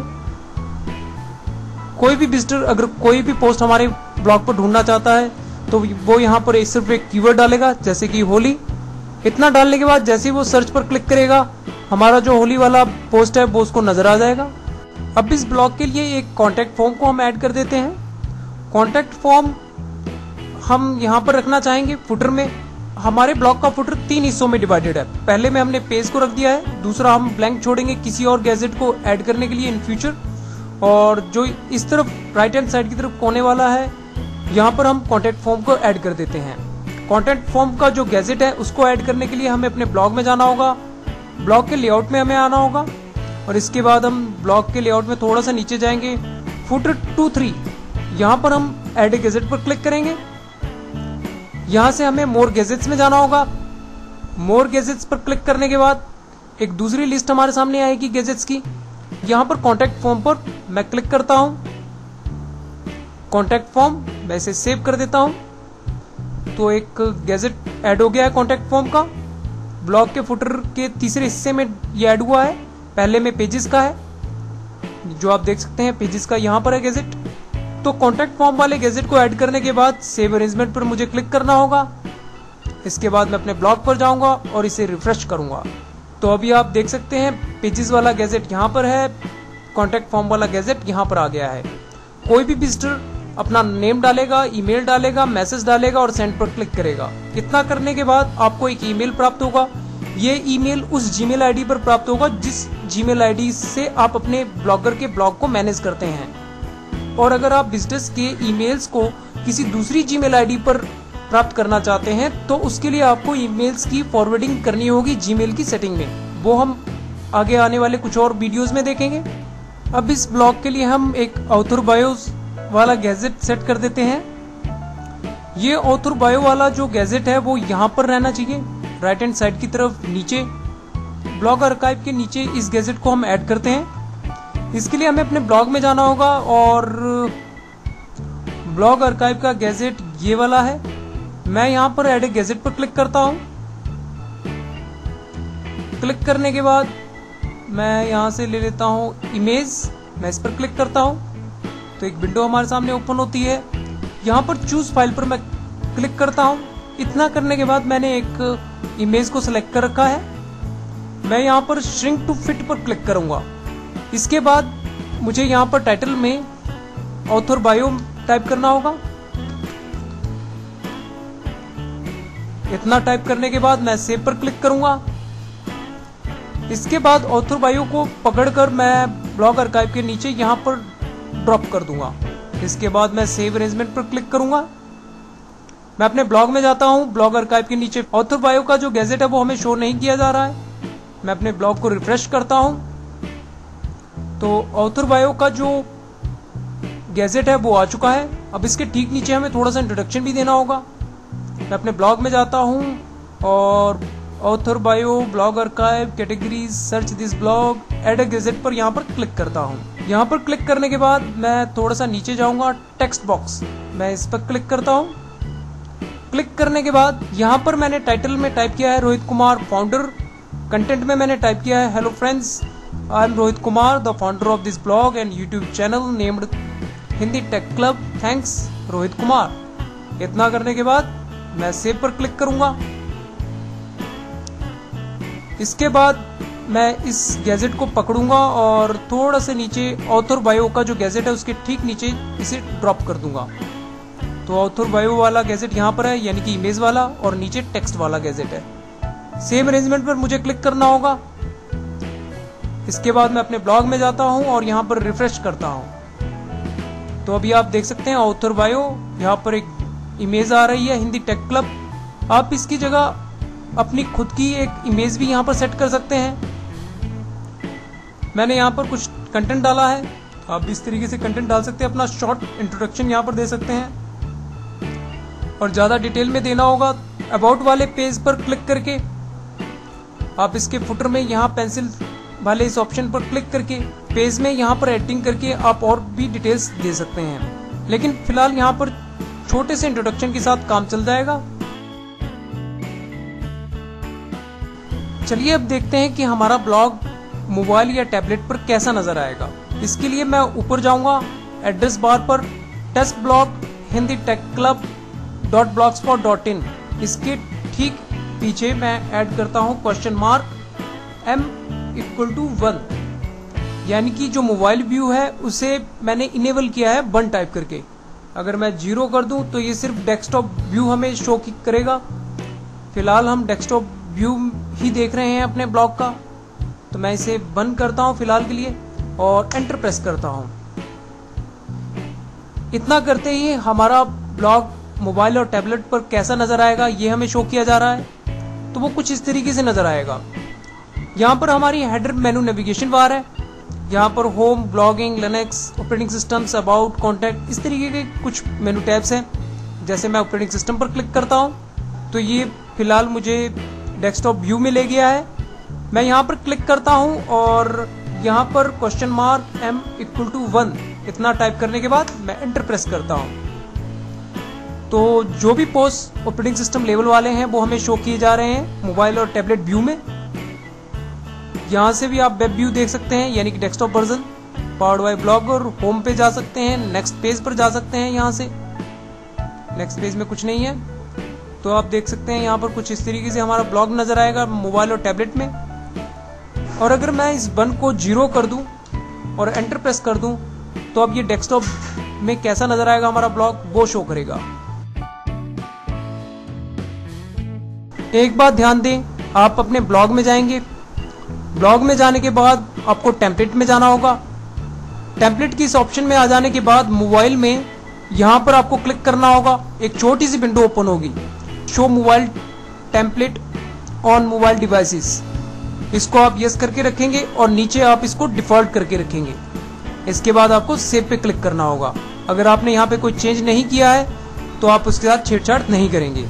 कोई भी विजिटर अगर कोई भी पोस्ट हमारे ब्लॉग पर ढूंढना चाहता है तो वो यहाँ पर सिर्फ एक कीवर्ड डालेगा जैसे कि होली। इतना डालने के बाद जैसे ही वो सर्च पर क्लिक करेगा हमारा जो होली वाला पोस्ट है वो उसको नजर आ जाएगा। अब इस ब्लॉग के लिए एक कॉन्टैक्ट फॉर्म को हम ऐड कर देते हैं। कॉन्टैक्ट फॉर्म हम यहाँ पर रखना चाहेंगे फुटर में। हमारे ब्लॉग का फुटर 3 हिस्सों में डिवाइडेड है। पहले में हमने पेज को रख दिया है, दूसरा हम ब्लैंक छोड़ेंगे किसी और गैजेट को ऐड करने के लिए इन फ्यूचर। और जो इस तरफ राइट हैंड साइड की तरफ कोने वाला है यहाँ पर हम कॉन्टैक्ट फॉर्म को ऐड कर देते हैं। कॉन्टैक्ट फॉर्म का जो गैजेट है उसको ऐड करने के लिए हमें अपने ब्लॉग में जाना होगा। ब्लॉग के लेआउट में हमें आना होगा। और इसके बाद हम ब्लॉग के लेआउट में थोड़ा सा नीचे जाएंगे, फुटर 2-3, यहाँ पर हम ऐड ए गैजेट पर क्लिक करेंगे। यहाँ से हमें मोर गैजेट्स में जाना होगा। मोर गैजेट्स पर क्लिक करने के बाद एक दूसरी लिस्ट हमारे सामने आएगी गैजेट्स की। यहाँ पर कॉन्टैक्ट फॉर्म पर मैं क्लिक करता हूँ। कॉन्टैक्ट फॉर्म मैं इसे सेव कर देता हूँ। तो एक गैजेट ऐड हो गया है कॉन्टैक्ट फॉर्म का। ब्लॉग के फुटर के तीसरे हिस्से में ये ऐड हुआ है, पहले में पेजेस का है, जो आप देख सकते हैं पेजेस का यहाँ पर है गैजेट। तो कॉन्टैक्ट फॉर्म वाले गैजेट को ऐड करने के बाद सेव अरेंजमेंट पर मुझे क्लिक करना होगा। इसके बाद मैं अपने ब्लॉग पर जाऊंगा और इसे रिफ्रेश करूंगा। तो अभी आप देख सकते हैं पेजेस वाला गैजेट यहाँ पर है, कॉन्टैक्ट फॉर्म वाला गैजेट यहाँ पर आ गया है। कोई भी विजिटर अपना नेम डालेगा, ईमेल डालेगा, मैसेज डालेगा और सेंड पर क्लिक करेगा। इतना करने के बाद आपको एक ईमेल प्राप्त होगा। ये ईमेल उस जीमेल आईडी पर प्राप्त होगा जिस जीमेल आईडी से आप अपने ब्लॉगर के ब्लॉग को मैनेज करते हैं। और अगर आप विजिटर्स के ईमेल्स को किसी दूसरी जीमेल आईडी पर प्राप्त करना चाहते हैं तो उसके लिए आपको ईमेल्स की फॉरवर्डिंग करनी होगी जीमेल की सेटिंग में। वो हम आगे आने वाले कुछ और वीडियोस में देखेंगे। अब इस ब्लॉग के लिए हम एक ऑथर बायोस वाला गैजेट सेट कर देते हैं। ये ऑथर बायो वाला जो गैजेट है वो यहाँ पर रहना चाहिए, राइट हैंड साइड की तरफ नीचे। ब्लॉग आर्काइव के नीचे इस गैजेट को हम ऐड करते हैं। इसके लिए हमें अपने ब्लॉग में जाना होगा और ब्लॉग आर्काइव का गैजेट ये वाला है। मैं यहाँ पर ऐड ए गैजेट पर क्लिक करता हूँ। क्लिक करने के बाद मैं यहाँ से ले लेता हूँ इमेज, मैं इस पर क्लिक करता हूँ तो एक विंडो हमारे सामने ओपन होती है। यहाँ पर चूज फाइल पर मैं क्लिक करता हूँ। इतना करने के बाद मैंने एक इमेज को सिलेक्ट कर रखा है। मैं यहाँ पर श्रिंक टू फिट पर क्लिक करूंगा। इसके बाद मुझे यहाँ पर टाइटल में ऑथर बायो टाइप करना होगा। इतना टाइप करने के बाद मैं सेव पर क्लिक करूंगा। इसके बाद ऑथर बायो को पकड़कर मैं ब्लॉग आर्काइव के नीचे यहाँ पर ड्रॉप कर दूंगा। इसके बाद मैं सेव अरेंजमेंट पर क्लिक करूंगा। मैं अपने ब्लॉग में जाता हूं। ब्लॉग आर्काइव के नीचे ऑथर बायो का जो गैजेट है वो हमें शो नहीं किया जा रहा है। मैं अपने ब्लॉग को रिफ्रेश करता हूं तो ऑथर बायो का जो गैजेट है वो आ चुका है। अब इसके ठीक नीचे हमें थोड़ा सा इंट्रोडक्शन भी देना होगा। मैं अपने ब्लॉग में जाता हूं और author bio, blog archive, categories, search this blog, add a gadget पर यहाँ पर क्लिक करता हूँ। यहाँ पर क्लिक करने के बाद मैं थोड़ा सा नीचे जाऊंगा, टेक्स्ट बॉक्स, मैं इस पर क्लिक करता हूँ। क्लिक करने के बाद यहाँ पर मैंने टाइटल में टाइप किया है रोहित कुमार फाउंडर। कंटेंट में मैंने टाइप किया है hello friends, I am Rohit Kumar, the founder of this blog and YouTube channel named Hindi tech club, thanks Rohit Kumar. इतना करने के बाद मैं सेव पर क्लिक करूंगा। इसके बाद मैं इस गैजेट को पकड़ूंगा और थोड़ा से नीचे ऑथर बायो का जो गैजेट है उसके ठीक नीचे इसे ड्रॉप कर दूंगा। तो ऑथर बायो वाला गैजेट यहाँ पर है, यानी कि इमेज वाला, और नीचे टेक्स्ट वाला गैजेट है। सेम अरेंजमेंट पर मुझे क्लिक करना होगा। इसके बाद मैं अपने ब्लॉग में जाता हूँ और यहाँ पर रिफ्रेश करता हूँ। तो अभी आप देख सकते हैं ऑथर बायो, यहाँ पर एक इमेज आ रही है हिंदी टेक क्लब। आप इसकी जगह अपनी खुद की एक इमेज भी यहाँ पर सेट कर सकते हैं। मैंने यहाँ पर कुछ कंटेंट डाला है, आप भी इस तरीके से कंटेंट डाल सकते हैं। अपना शॉर्ट इंट्रोडक्शन यहाँ पर दे सकते हैं और ज़्यादा डिटेल में देना होगा अबाउट वाले पेज पर क्लिक करके। आप इसके फुटर में यहाँ पेंसिल वाले इस ऑप्शन पर क्लिक करके पेज में यहाँ पर एडिटिंग करके आप और भी डिटेल्स दे सकते हैं। लेकिन फिलहाल यहाँ पर छोटे से इंट्रोडक्शन के साथ काम चल जाएगा। चलिए अब देखते हैं कि हमारा ब्लॉग मोबाइल या टैबलेट पर कैसा नजर आएगा। इसके लिए मैं ऊपर जाऊंगा, एड्रेस बार पर test blog Hindi tech club .blogspot.in, इसके ठीक पीछे मैं ऐड करता हूं क्वेश्चन मार्क m=1, यानी कि जो मोबाइल व्यू है उसे मैंने इनेबल किया है 1 टाइप करके। अगर मैं 0 कर दूं तो ये सिर्फ डेस्कटॉप व्यू हमें शो करेगा। फिलहाल हम डेस्कटॉप व्यू ही देख रहे हैं अपने ब्लॉग का, तो मैं इसे बंद करता हूं फिलहाल के लिए और एंटर प्रेस करता हूं। इतना करते ही हमारा ब्लॉग मोबाइल और टैबलेट पर कैसा नजर आएगा ये हमें शो किया जा रहा है। तो वो कुछ इस तरीके से नजर आएगा। यहाँ पर हमारी हेडर मेनू नेविगेशन बार है। यहाँ पर home, blogging, Linux, operating systems, about, contact, इस तरीके के कुछ मेनू टैब्स हैं। जैसे मैं ऑपरेटिंग सिस्टम पर क्लिक करता हूँ तो ये फिलहाल मुझे डेस्कटॉप व्यू में ले गया है। मैं यहाँ पर क्लिक करता हूँ और यहाँ पर $m=1 इतना टाइप करने के बाद मैं एंटर प्रेस करता हूँ। तो जो भी पोस्ट ऑपरेटिंग सिस्टम लेवल वाले हैं वो हमें शो किए जा रहे हैं मोबाइल और टैबलेट व्यू में। यहाँ से भी आप वेब व्यू देख सकते हैं, यानी कि desktop version, powered by blogger, home पे जा सकते हैं, नेक्स्ट पेज पर जा सकते हैं। यहाँ से नेक्स्ट पेज में कुछ नहीं है तो आप देख सकते हैं यहाँ पर कुछ इस तरीके से हमारा ब्लॉग नजर आएगा मोबाइल और टैबलेट में। और अगर मैं इस 1 को 0 कर दूं और एंटर प्रेस कर दूं तो अब ये डेस्कटॉप में कैसा नजर आएगा हमारा ब्लॉग वो शो करेगा। एक बात ध्यान दें, आप अपने ब्लॉग में जाएंगे, ब्लॉग में जाने के बाद आपको टेम्पलेट में जाना होगा। टेम्पलेट की इस ऑप्शन में आ जाने के बाद मोबाइल में यहाँ पर आपको क्लिक करना होगा, एक छोटी सी विंडो ओपन होगी, show mobile template on mobile devices. इसको आप यस करके रखेंगे और नीचे आप इसको डिफॉल्ट करके रखेंगे। इसके बाद आपको सेव पे क्लिक करना होगा। अगर आपने यहाँ पे कोई चेंज नहीं किया है तो आप उसके साथ छेड़छाड़ नहीं करेंगे।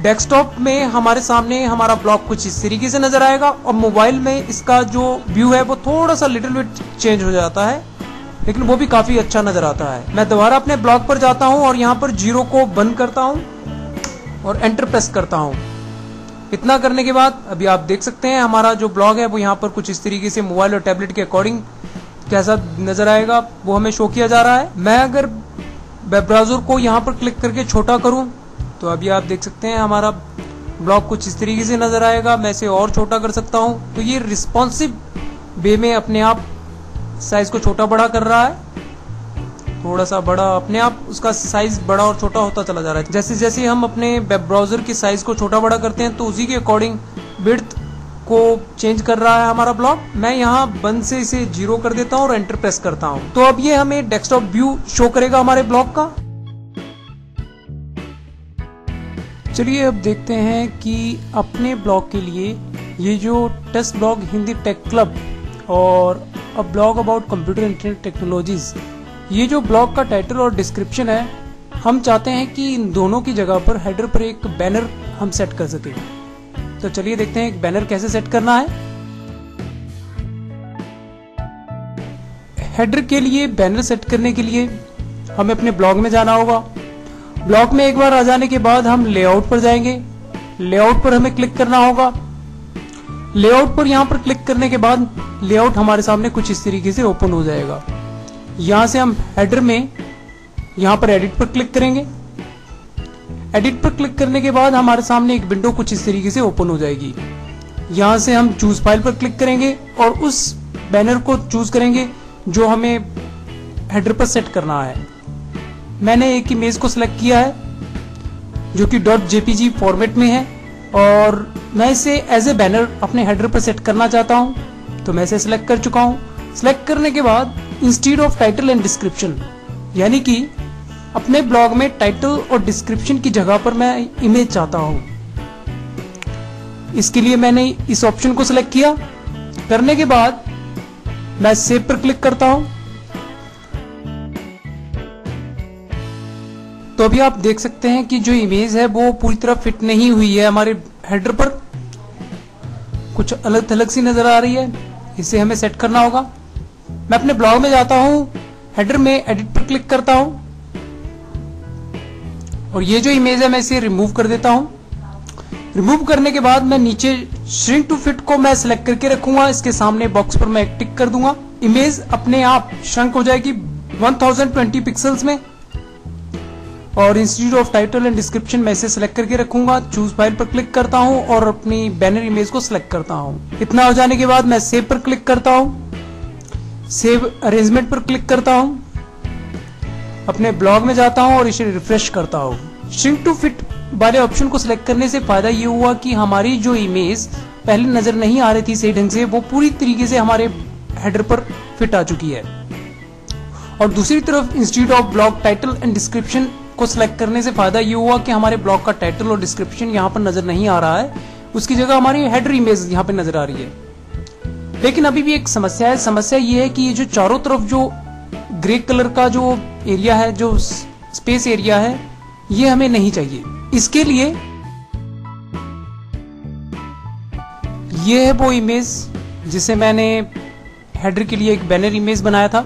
डेस्कटॉप में हमारे सामने हमारा ब्लॉग कुछ इस तरीके से नजर आएगा और मोबाइल में इसका जो व्यू है वो थोड़ा सा लिटिल बिट चेंज हो जाता है, लेकिन वो भी काफी अच्छा नजर आता है। मैं दोबारा अपने ब्लॉग पर जाता हूं और यहाँ पर 0 को बंद करता हूं और एंटर प्रेस करता हूं। इतना करने के बाद अभी आप देख सकते हैं हमारा जो ब्लॉग है वो यहाँ पर कुछ इस तरीके से मोबाइल और टैबलेट के अकॉर्डिंग कैसा नजर आएगा वो हमें शो किया जा रहा है। मैं अगर वेब ब्राउजर को यहाँ पर क्लिक करके छोटा करूं तो अभी आप देख सकते हैं हमारा ब्लॉग कुछ इस तरीके से नजर आएगा। मैं इसे और छोटा कर सकता हूं तो ये रिस्पॉन्सिव वे में अपने आप साइज को छोटा बड़ा कर रहा है, थोड़ा सा बड़ा अपने आप उसका साइज बड़ा और छोटा होता चला जा रहा है। जैसे जैसे हम अपने वेब ब्राउजर की साइज को छोटा बड़ा करते हैं तो उसी के अकॉर्डिंग विड्थ को चेंज कर रहा है हमारा ब्लॉग। मैं यहाँ 1 से इसे 0 कर देता हूँ और एंटर प्रेस करता हूँ तो अब ये हमें डेस्कटॉप व्यू शो करेगा हमारे ब्लॉग का। चलिए अब देखते हैं कि अपने ब्लॉग के लिए ये जो test blog Hindi tech club और a blog about computer internet technologies, ये जो ब्लॉग का टाइटल और डिस्क्रिप्शन है, हम चाहते हैं कि इन दोनों की जगह पर हेडर पर एक बैनर हम सेट कर सकें। तो चलिए देखते हैं एक बैनर कैसे सेट करना है। हेडर के लिए बैनर सेट करने के लिए हमें अपने ब्लॉग में जाना होगा। ब्लॉग में एक बार आ जाने के बाद हम लेआउट पर जाएंगे। लेआउट पर हमें क्लिक करना होगा। लेआउट पर यहाँ पर क्लिक करने के बाद लेआउट हमारे सामने कुछ इस तरीके से ओपन हो जाएगा। यहाँ से हम हेडर में यहाँ पर एडिट पर क्लिक करेंगे। एडिट पर क्लिक करने के बाद हमारे सामने एक विंडो कुछ इस तरीके से ओपन हो जाएगी। यहाँ से हम चूज फाइल पर क्लिक करेंगे और उस बैनर को चूज करेंगे जो हमें हेडर पर सेट करना है। मैंने एक इमेज को सिलेक्ट किया है जो कि .jpg फॉर्मेट में है और मैं इसे एज ए बैनर अपने हेडर पर सेट करना चाहता हूं तो मैं इसे सिलेक्ट कर चुका हूं। सिलेक्ट करने के बाद instead of title and description, यानी कि अपने ब्लॉग में टाइटल और डिस्क्रिप्शन की जगह पर मैं इमेज चाहता हूं, इसके लिए मैंने इस ऑप्शन को सिलेक्ट किया। करने के बाद मैं सेव पर क्लिक करता हूं तो अभी आप देख सकते हैं कि जो इमेज है वो पूरी तरह फिट नहीं हुई है हमारे हेडर पर, कुछ अलग थलग सी नजर आ रही है। इसे हमें सेट करना होगा। मैं अपने ब्लॉग में जाता हूं, हेडर में एडिट पर क्लिक करता हूं और ये जो इमेज है मैं इसे रिमूव कर देता हूं। रिमूव करने के बाद मैं नीचे श्रिंक टू फिट को मैं सिलेक्ट करके रखूंगा। इसके सामने बॉक्स पर मैं एक टिक कर दूंगा। इमेज अपने आप श्रंक हो जाएगी 1020 पिक्सल्स में और institute of title and description मैं इसे सिलेक्ट करके रखूंगा। चूज फाइल पर क्लिक करता हूं और अपनी बैनर इमेज को सिलेक्ट करता हूं। इतना हो जाने के बाद मैं सेव पर क्लिक करता हूं। सेव अरेंजमेंट पर क्लिक करता हूं, अपने ब्लॉग में जाता हूं और इसे रिफ्रेश करता हूं। श्रिंक टू फिट वाले ऑप्शन को सिलेक्ट करने से फायदा ये हुआ कि हमारी जो इमेज पहले नजर नहीं आ रही थी सही ढंग से, वो पूरी तरीके से हमारे हेडर पर फिट आ चुकी है। और दूसरी तरफ institute of blog title and description को सिलेक्ट करने से फायदा ये हुआ कि हमारे ब्लॉग का टाइटल और डिस्क्रिप्शन यहाँ पर नजर नहीं आ रहा है, उसकी जगह हमारी हेडर इमेज यहाँ पे नजर आ रही है। लेकिन अभी भी एक समस्या है। समस्या ये है कि ये जो चारों तरफ जो ग्रे कलर का जो एरिया है, जो स्पेस एरिया है, ये हमें नहीं चाहिए। इसके लिए ये है वो इमेज जिसे मैंने हेडर के लिए एक बैनर इमेज बनाया था।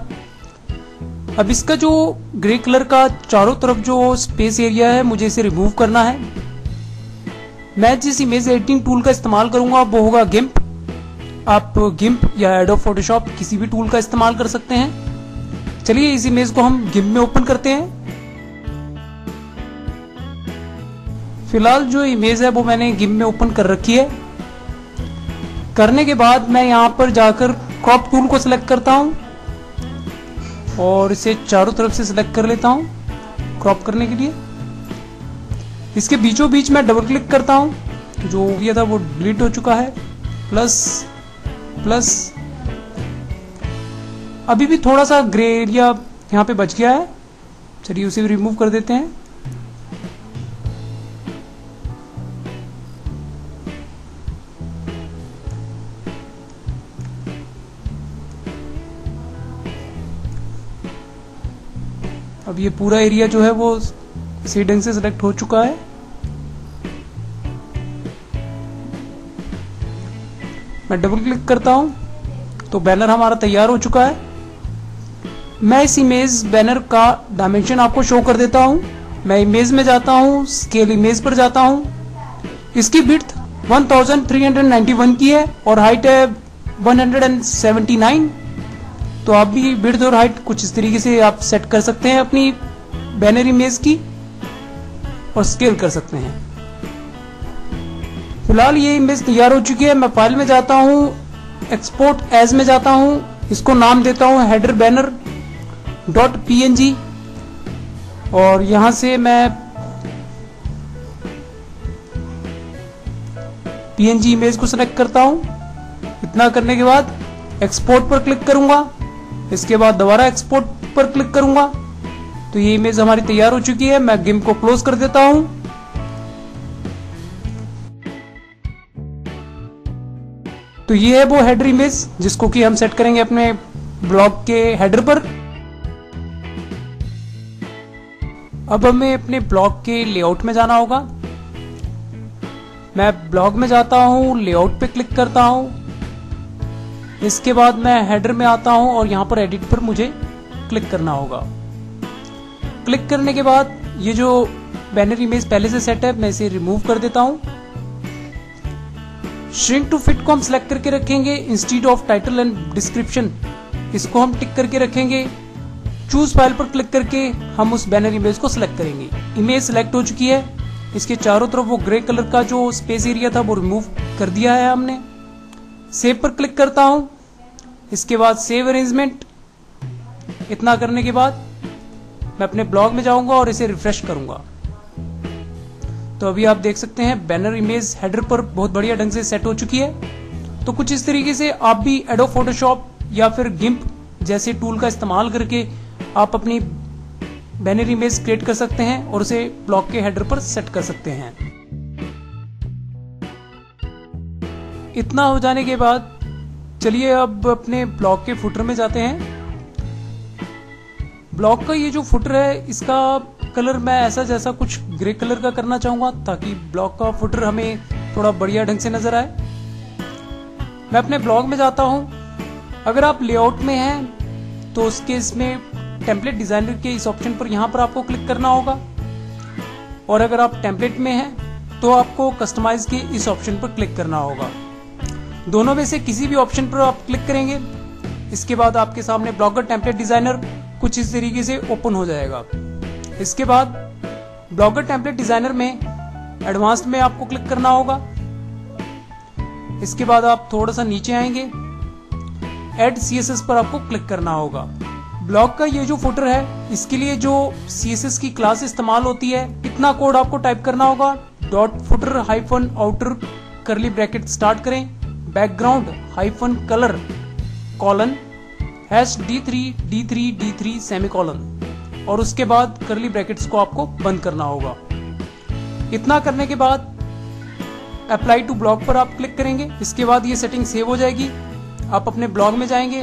अब इसका जो ग्रे कलर का चारों तरफ जो स्पेस एरिया है, मुझे इसे रिमूव करना है। मैं जिस इमेज एडिटिंग टूल का इस्तेमाल करूंगा वो होगा गिम्प। आप गिम्प या एडोब फोटोशॉप किसी भी टूल का इस्तेमाल कर सकते हैं। चलिए इस इमेज को हम गिम्प में ओपन करते हैं। फिलहाल जो इमेज है वो मैंने गिम्प में ओपन कर रखी है। करने के बाद मैं यहां पर जाकर क्रॉप टूल को सिलेक्ट करता हूं और इसे चारों तरफ से सिलेक्ट कर लेता हूं क्रॉप करने के लिए। इसके बीचों बीच में डबल क्लिक करता हूं। जो एरिया था वो डिलीट हो चुका है। प्लस अभी भी थोड़ा सा ग्रे एरिया यहाँ पे बच गया है। चलिए उसे भी रिमूव कर देते हैं। अब ये पूरा एरिया जो है वो इसी ढंग से सिलेक्ट हो चुका है। मैं डबल क्लिक करता हूं तो बैनर हमारा तैयार हो चुका है। मैं इस इमेज बैनर का डायमेंशन आपको शो कर देता हूं। मैं इमेज में जाता हूं, स्केल इमेज पर जाता हूं। इसकी विड्थ 1391 की है और हाइट है 179। तो आप भी विड्थ और हाइट कुछ इस तरीके से आप सेट कर सकते हैं अपनी बैनर इमेज की और स्केल कर सकते हैं। फिलहाल ये इमेज तैयार हो चुकी है। मैं फाइल में जाता हूं, एक्सपोर्ट एज में जाता हूं, इसको नाम देता हूं हेडर बैनर .png और यहां से मैं png इमेज को सिलेक्ट करता हूं। इतना करने के बाद एक्सपोर्ट पर क्लिक करूंगा। इसके बाद दोबारा एक्सपोर्ट पर क्लिक करूंगा तो ये इमेज हमारी तैयार हो चुकी है। मैं गिम्प को क्लोज कर देता हूं। तो ये है वो हेडर इमेज जिसको कि हम सेट करेंगे अपने ब्लॉग के हेडर पर। अब हमें अपने ब्लॉग के लेआउट में जाना होगा। मैं ब्लॉग में जाता हूं, लेआउट पे क्लिक करता हूं। इसके बाद मैं हेडर में आता हूं और यहां पर एडिट पर मुझे क्लिक करना होगा। क्लिक करने के बाद ये जो बैनर इमेज पहले से सेट है मैं इसे रिमूव कर देता हूं। श्रिंक टू फिट को हम सिलेक्ट करके रखेंगे instead of title and description, इसको हम टिक करके रखेंगे। चूज फाइल पर क्लिक करके हम उस बैनर इमेज को सिलेक्ट करेंगे। इमेज सिलेक्ट हो चुकी है। इसके चारों तरफ वो ग्रे कलर का जो स्पेस एरिया था वो रिमूव कर दिया है हमने। सेव पर क्लिक करता हूं। इसके बाद सेव अरेंजमेंट। इतना करने के बाद मैं अपने ब्लॉग में जाऊंगा और इसे रिफ्रेश करूंगा। तो अभी आप देख सकते हैं बैनर इमेज हेडर पर बहुत बढ़िया ढंग से सेट हो चुकी है। तो कुछ इस तरीके से आप भी एडोब फोटोशॉप या फिर गिम्प जैसे टूल का इस्तेमाल करके आप अपनी बैनर इमेज क्रिएट कर सकते हैं और उसे ब्लॉग के हेडर पर सेट कर सकते हैं। इतना हो जाने के बाद चलिए अब अपने ब्लॉग के फुटर में जाते हैं। ब्लॉग का ये जो फुटर है इसका कलर मैं ऐसा जैसा कुछ ग्रे कलर का करना चाहूंगा ताकि ब्लॉग का फुटर हमें थोड़ा बढ़िया ढंग से नजर आए। मैं अपने ब्लॉग में जाता हूं। अगर आप लेआउट में हैं तो उसके इसमें टेम्पलेट डिजाइनर के इस ऑप्शन पर यहां पर आपको क्लिक करना होगा और अगर आप टेम्पलेट में हैं तो आपको कस्टमाइज के इस ऑप्शन पर क्लिक करना होगा। दोनों में से किसी भी ऑप्शन पर आप क्लिक करेंगे। इसके बाद आपके सामने ब्लॉगर टेम्पलेट डिजाइनर कुछ इस तरीके से ओपन हो जाएगा। इसके बाद ब्लॉगर टेम्पलेट डिजाइनर में एडवांस्ड में आपको क्लिक करना होगा। इसके बाद आप थोड़ा सा नीचे आएंगे, ऐड सीएसएस पर आपको क्लिक करना होगा। ब्लॉग का ये जो फुटर है इसके लिए जो सीएसएस की क्लास इस्तेमाल होती है, इतना कोड आपको टाइप करना होगा। Dot footer hyphen outer curly bracket start करें, background hyphen colour colon hash D3 semicolon और उसके बाद करली ब्रैकेट्स को आपको बंद करना होगा। इतना करने के बाद अप्लाई टू ब्लॉग पर आप क्लिक करेंगे। इसके बाद ये सेटिंग सेव हो जाएगी। आप अपने ब्लॉग में जाएंगे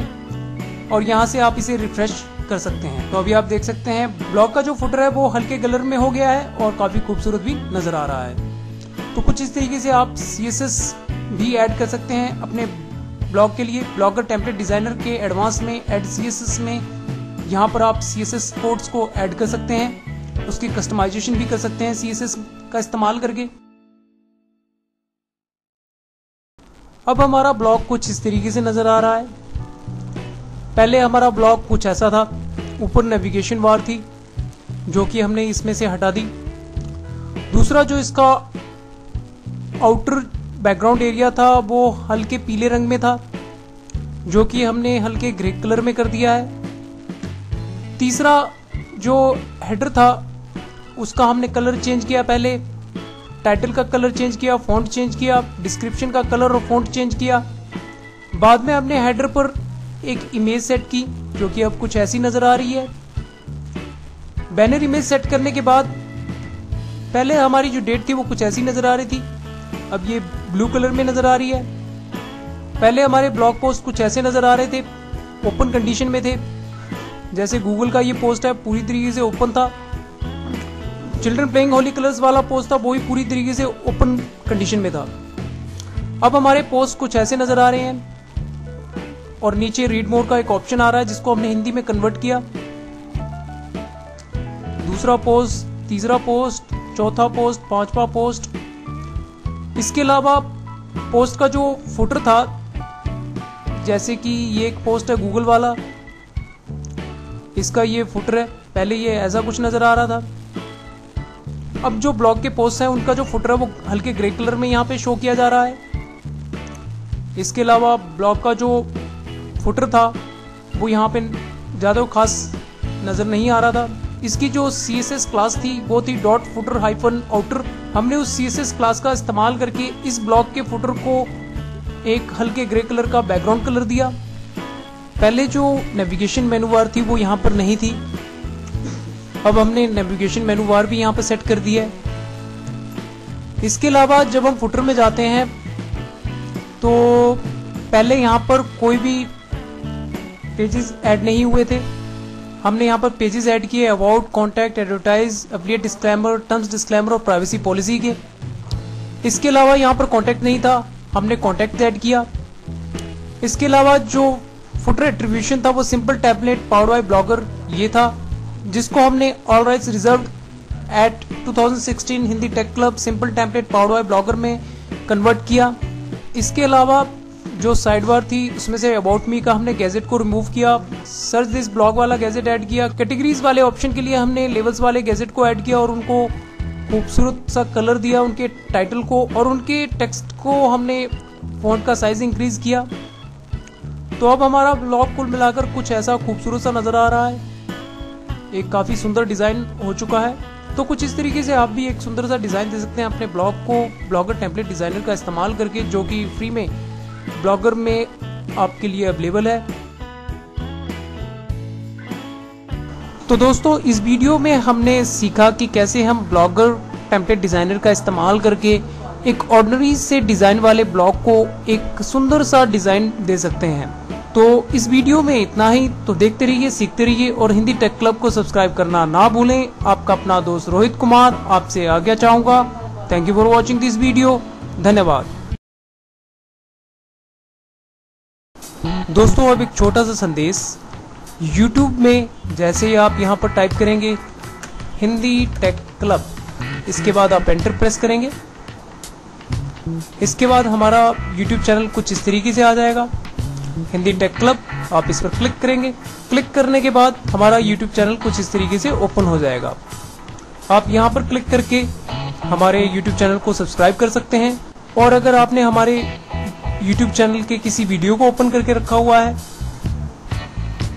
और यहाँ से आप इसे रिफ्रेश कर सकते हैं। तो अभी आप देख सकते हैं ब्लॉग का जो फुटर है वो हल्के कलर में हो गया है और काफी खूबसूरत भी नजर आ रहा है। तो कुछ इस तरीके से आप CSS भी ऐड कर सकते हैं अपने ब्लॉग के लिए। ब्लॉगर टेम्पलेट डिजाइनर के एडवांस में ऐड CSS में यहाँ पर आप CSS कोड्स को ऐड कर सकते हैं, उसकी कस्टमाइजेशन भी कर सकते हैं CSS का इस्तेमाल करके। अब हमारा ब्लॉग कुछ इस तरीके से नजर आ रहा है। पहले हमारा ब्लॉग कुछ ऐसा था, ऊपर नेविगेशन बार थी जो कि हमने इसमें से हटा दी। दूसरा जो इसका आउटर बैकग्राउंड एरिया था वो हल्के पीले रंग में था जो कि हमने हल्के ग्रे कलर में कर दिया है। तीसरा जो हेडर था उसका हमने कलर चेंज किया, पहले टाइटल का कलर चेंज किया, फॉन्ट चेंज किया, डिस्क्रिप्शन का कलर और फॉन्ट चेंज किया। बाद में हमने हेडर पर एक इमेज सेट की जो कि अब कुछ ऐसी नजर आ रही है। बैनर इमेज सेट करने के बाद पहले हमारी जो डेट थी वो कुछ ऐसी नजर आ रही थी, अब ये ब्लू कलर में नजर आ रही है। पहले हमारे ब्लॉग पोस्ट कुछ ऐसे नजर आ रहे थे, ओपन कंडीशन में थे, जैसे गूगल का ये पोस्ट है पूरी तरीके से ओपन था। चिल्ड्रन प्लेइंग होली कलर्स वाला पोस्ट था वो भी पूरी तरीके से ओपन कंडीशन में था। अब हमारे पोस्ट कुछ ऐसे नजर आ रहे हैं और नीचे रीड मोर का एक ऑप्शन आ रहा है जिसको हमने हिंदी में कन्वर्ट किया। दूसरा पोस्ट, तीसरा पोस्ट, चौथा पोस्ट, पांचवा पोस्ट। इसके अलावा पोस्ट का जो फुटर था, जैसे कि ये एक पोस्ट है गूगल वाला, इसका ये फुटर है, पहले ये ऐसा कुछ नजर आ रहा था। अब जो ब्लॉग के पोस्ट हैं उनका जो फुटर है वो हल्के ग्रे कलर में यहाँ पे शो किया जा रहा है। इसके अलावा ब्लॉग का जो फुटर था वो यहाँ पे ज़्यादा खास नज़र नहीं आ रहा था। इसकी जो CSS क्लास थी वो थी डॉट फुटर हाइफन आउटर। हमने उस CSS क्लास का इस्तेमाल करके इस ब्लॉग के फुटर को एक हल्के ग्रे कलर का बैकग्राउंड कलर दिया। पहले जो नेविगेशन मेनू बार थी वो यहाँ पर नहीं थी, अब हमने नेविगेशन मेनू बार भी यहाँ पर सेट कर दिया है। इसके अलावा जब हम फुटर में जाते हैं तो पहले यहाँ पर कोई भी पेजेस ऐड नहीं हुए थे, हमने यहाँ पर पेजेस ऐड किए about, contact, advertise, affiliate disclaimer, terms disclaimer और प्राइवेसी पॉलिसी के। इसके अलावा यहाँ पर कॉन्टैक्ट नहीं था, हमने कॉन्टैक्ट ऐड किया। इसके अलावा जो फुटर एट्रीब्यूशन था वो simple template powered by Blogger ये था, जिसको हमने all rights reserved at 2016 Hindi tech club simple template powered by Blogger में कन्वर्ट किया। इसके अलावा जो साइड बार थी उसमें से अबाउट मी का हमने गैजेट को रिमूव किया, सर्च दिस ब्लॉग वाला गैजेट ऐड किया। कैटेगरीज वाले ऑप्शन के लिए हमने लेवल्स वाले गैजेट को ऐड किया और उनको खूबसूरत सा कलर दिया उनके टाइटल को, और उनके टेक्स्ट को हमने फॉन्ट का साइज इंक्रीज किया। तो अब हमारा ब्लॉग कुल मिलाकर कुछ ऐसा खूबसूरत सा नजर आ रहा है, एक काफी सुंदर डिजाइन हो चुका है। तो कुछ इस तरीके से आप भी एक सुंदर सा डिजाइन दे सकते हैं अपने ब्लॉग को ब्लॉगर टेम्पलेट डिजाइनर का इस्तेमाल करके, जो कि फ्री में ब्लॉगर में आपके लिए अवेलेबल है। तो दोस्तों इस वीडियो में हमने सीखा कि कैसे हम ब्लॉगर टेम्पलेट डिजाइनर का इस्तेमाल करके एक ऑर्डिनरी से डिजाइन वाले ब्लॉग को एक सुंदर सा डिजाइन दे सकते हैं। तो इस वीडियो में इतना ही। तो देखते रहिए, सीखते रहिए और हिंदी टेक क्लब को सब्सक्राइब करना ना भूलें। आपका अपना दोस्त रोहित कुमार आपसे आज्ञा चाहूंगा। Thank you for watching this video. धन्यवाद दोस्तों। अब एक छोटा सा संदेश, YouTube में जैसे ही आप यहाँ पर टाइप करेंगे हिंदी टेक क्लब, इसके बाद आप एंटर प्रेस करेंगे, इसके बाद हमारा YouTube चैनल कुछ इस तरीके से आ जाएगा, हिंदी टेक क्लब। आप इस पर क्लिक करेंगे, क्लिक करने के बाद हमारा YouTube चैनल कुछ इस तरीके से ओपन हो जाएगा। आप यहाँ पर क्लिक करके हमारे YouTube चैनल को सब्सक्राइब कर सकते हैं, और अगर आपने हमारे YouTube चैनल के किसी वीडियो को ओपन करके रखा हुआ है,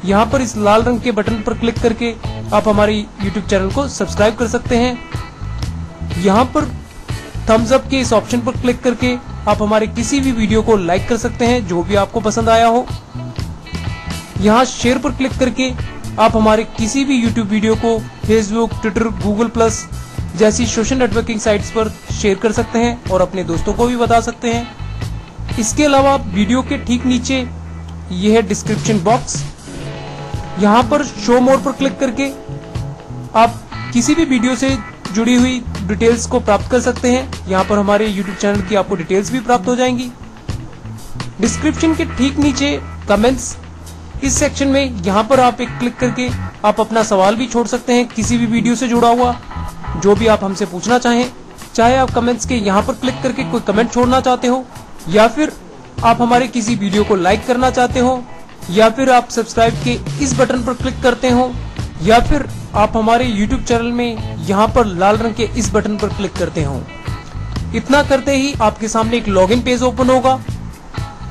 यहाँ पर इस लाल रंग के बटन पर क्लिक करके आप हमारे YouTube चैनल को सब्सक्राइब कर सकते हैं। यहाँ पर थम्स अप के इस ऑप्शन पर क्लिक करके आप हमारे किसी भी वीडियो को लाइक कर सकते हैं जो भी आपको पसंद आया हो। यहाँ शेयर पर क्लिक करके आप हमारे किसी भी YouTube वीडियो को फेसबुक, ट्विटर, गूगल प्लस जैसी सोशल नेटवर्किंग साइट्स पर शेयर कर सकते हैं और अपने दोस्तों को भी बता सकते हैं। इसके अलावा वीडियो के ठीक नीचे ये है डिस्क्रिप्शन बॉक्स। यहाँ पर शो मोर पर क्लिक करके आप किसी भी वीडियो से जुड़ी हुई डिटेल्स को प्राप्त कर सकते हैं। यहाँ पर हमारे YouTube चैनल की आपको डिटेल्स भी प्राप्त हो जाएंगी। डिस्क्रिप्शन के ठीक नीचे कमेंट्स, इस सेक्शन में यहाँ पर आप एक क्लिक करके आप अपना सवाल भी छोड़ सकते हैं, किसी भी वीडियो से जुड़ा हुआ जो भी आप हमसे पूछना चाहें। चाहे आप कमेंट्स के यहाँ पर क्लिक करके कोई कमेंट छोड़ना चाहते हो, या फिर आप हमारे किसी वीडियो को लाइक करना चाहते हो, या फिर आप सब्सक्राइब के इस बटन पर क्लिक करते हो, या फिर आप हमारे YouTube चैनल में यहाँ पर लाल रंग के इस बटन पर क्लिक करते हो। इतना करते ही आपके सामने एक लॉगिन पेज ओपन होगा।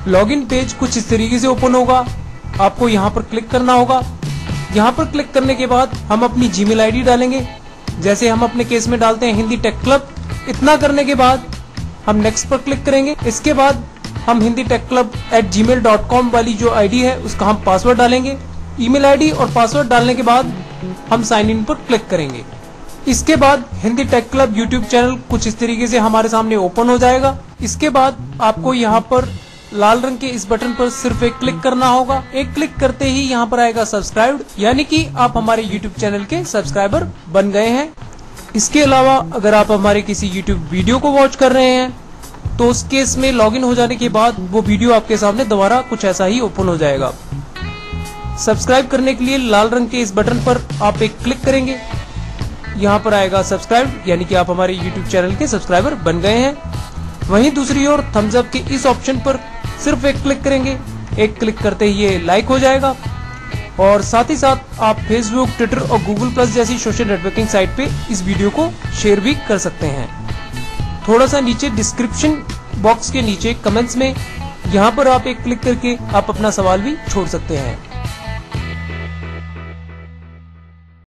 लॉगिन पेज कुछ इस तरीके से ओपन होगा। आपको यहाँ पर क्लिक करना होगा। यहाँ पर क्लिक करने के बाद हम अपनी जीमेल आईडी डालेंगे, जैसे हम अपने केस में डालते हैं हिंदी टेक क्लब। इतना करने के बाद हम नेक्स्ट पर क्लिक करेंगे। इसके बाद हम hinditechclub@gmail.com वाली जो आईडी है उसका हम पासवर्ड डालेंगे। ईमेल आईडी और पासवर्ड डालने के बाद हम साइन इन पर क्लिक करेंगे। इसके बाद Hindi tech club YouTube channel कुछ इस तरीके से हमारे सामने ओपन हो जाएगा। इसके बाद आपको यहाँ पर लाल रंग के इस बटन पर सिर्फ एक क्लिक करना होगा। एक क्लिक करते ही यहाँ पर आएगा सब्सक्राइब्ड, यानी कि आप हमारे YouTube चैनल के सब्सक्राइबर बन गए हैं। इसके अलावा अगर आप हमारे किसी YouTube वीडियो को वॉच कर रहे हैं तो उस केस में लॉगिन हो जाने के बाद वो वीडियो आपके सामने दोबारा कुछ ऐसा ही ओपन हो जाएगा। सब्सक्राइब करने के लिए लाल रंग के इस बटन पर आप एक क्लिक करेंगे। यहाँ पर आएगा सब्सक्राइब, यानी कि आप हमारे YouTube चैनल के सब्सक्राइबर बन गए हैं। वहीं दूसरी ओर थम्स अप के इस ऑप्शन पर सिर्फ एक क्लिक करेंगे। एक क्लिक करते ही ये लाइक हो जाएगा और साथ ही साथ आप फेसबुक, ट्विटर और गूगल प्लस जैसी सोशल नेटवर्किंग साइट पे इस वीडियो को शेयर भी कर सकते हैं। थोड़ा सा नीचे डिस्क्रिप्शन बॉक्स के नीचे कमेंट्स में यहाँ पर आप एक क्लिक करके आप अपना सवाल भी छोड़ सकते हैं।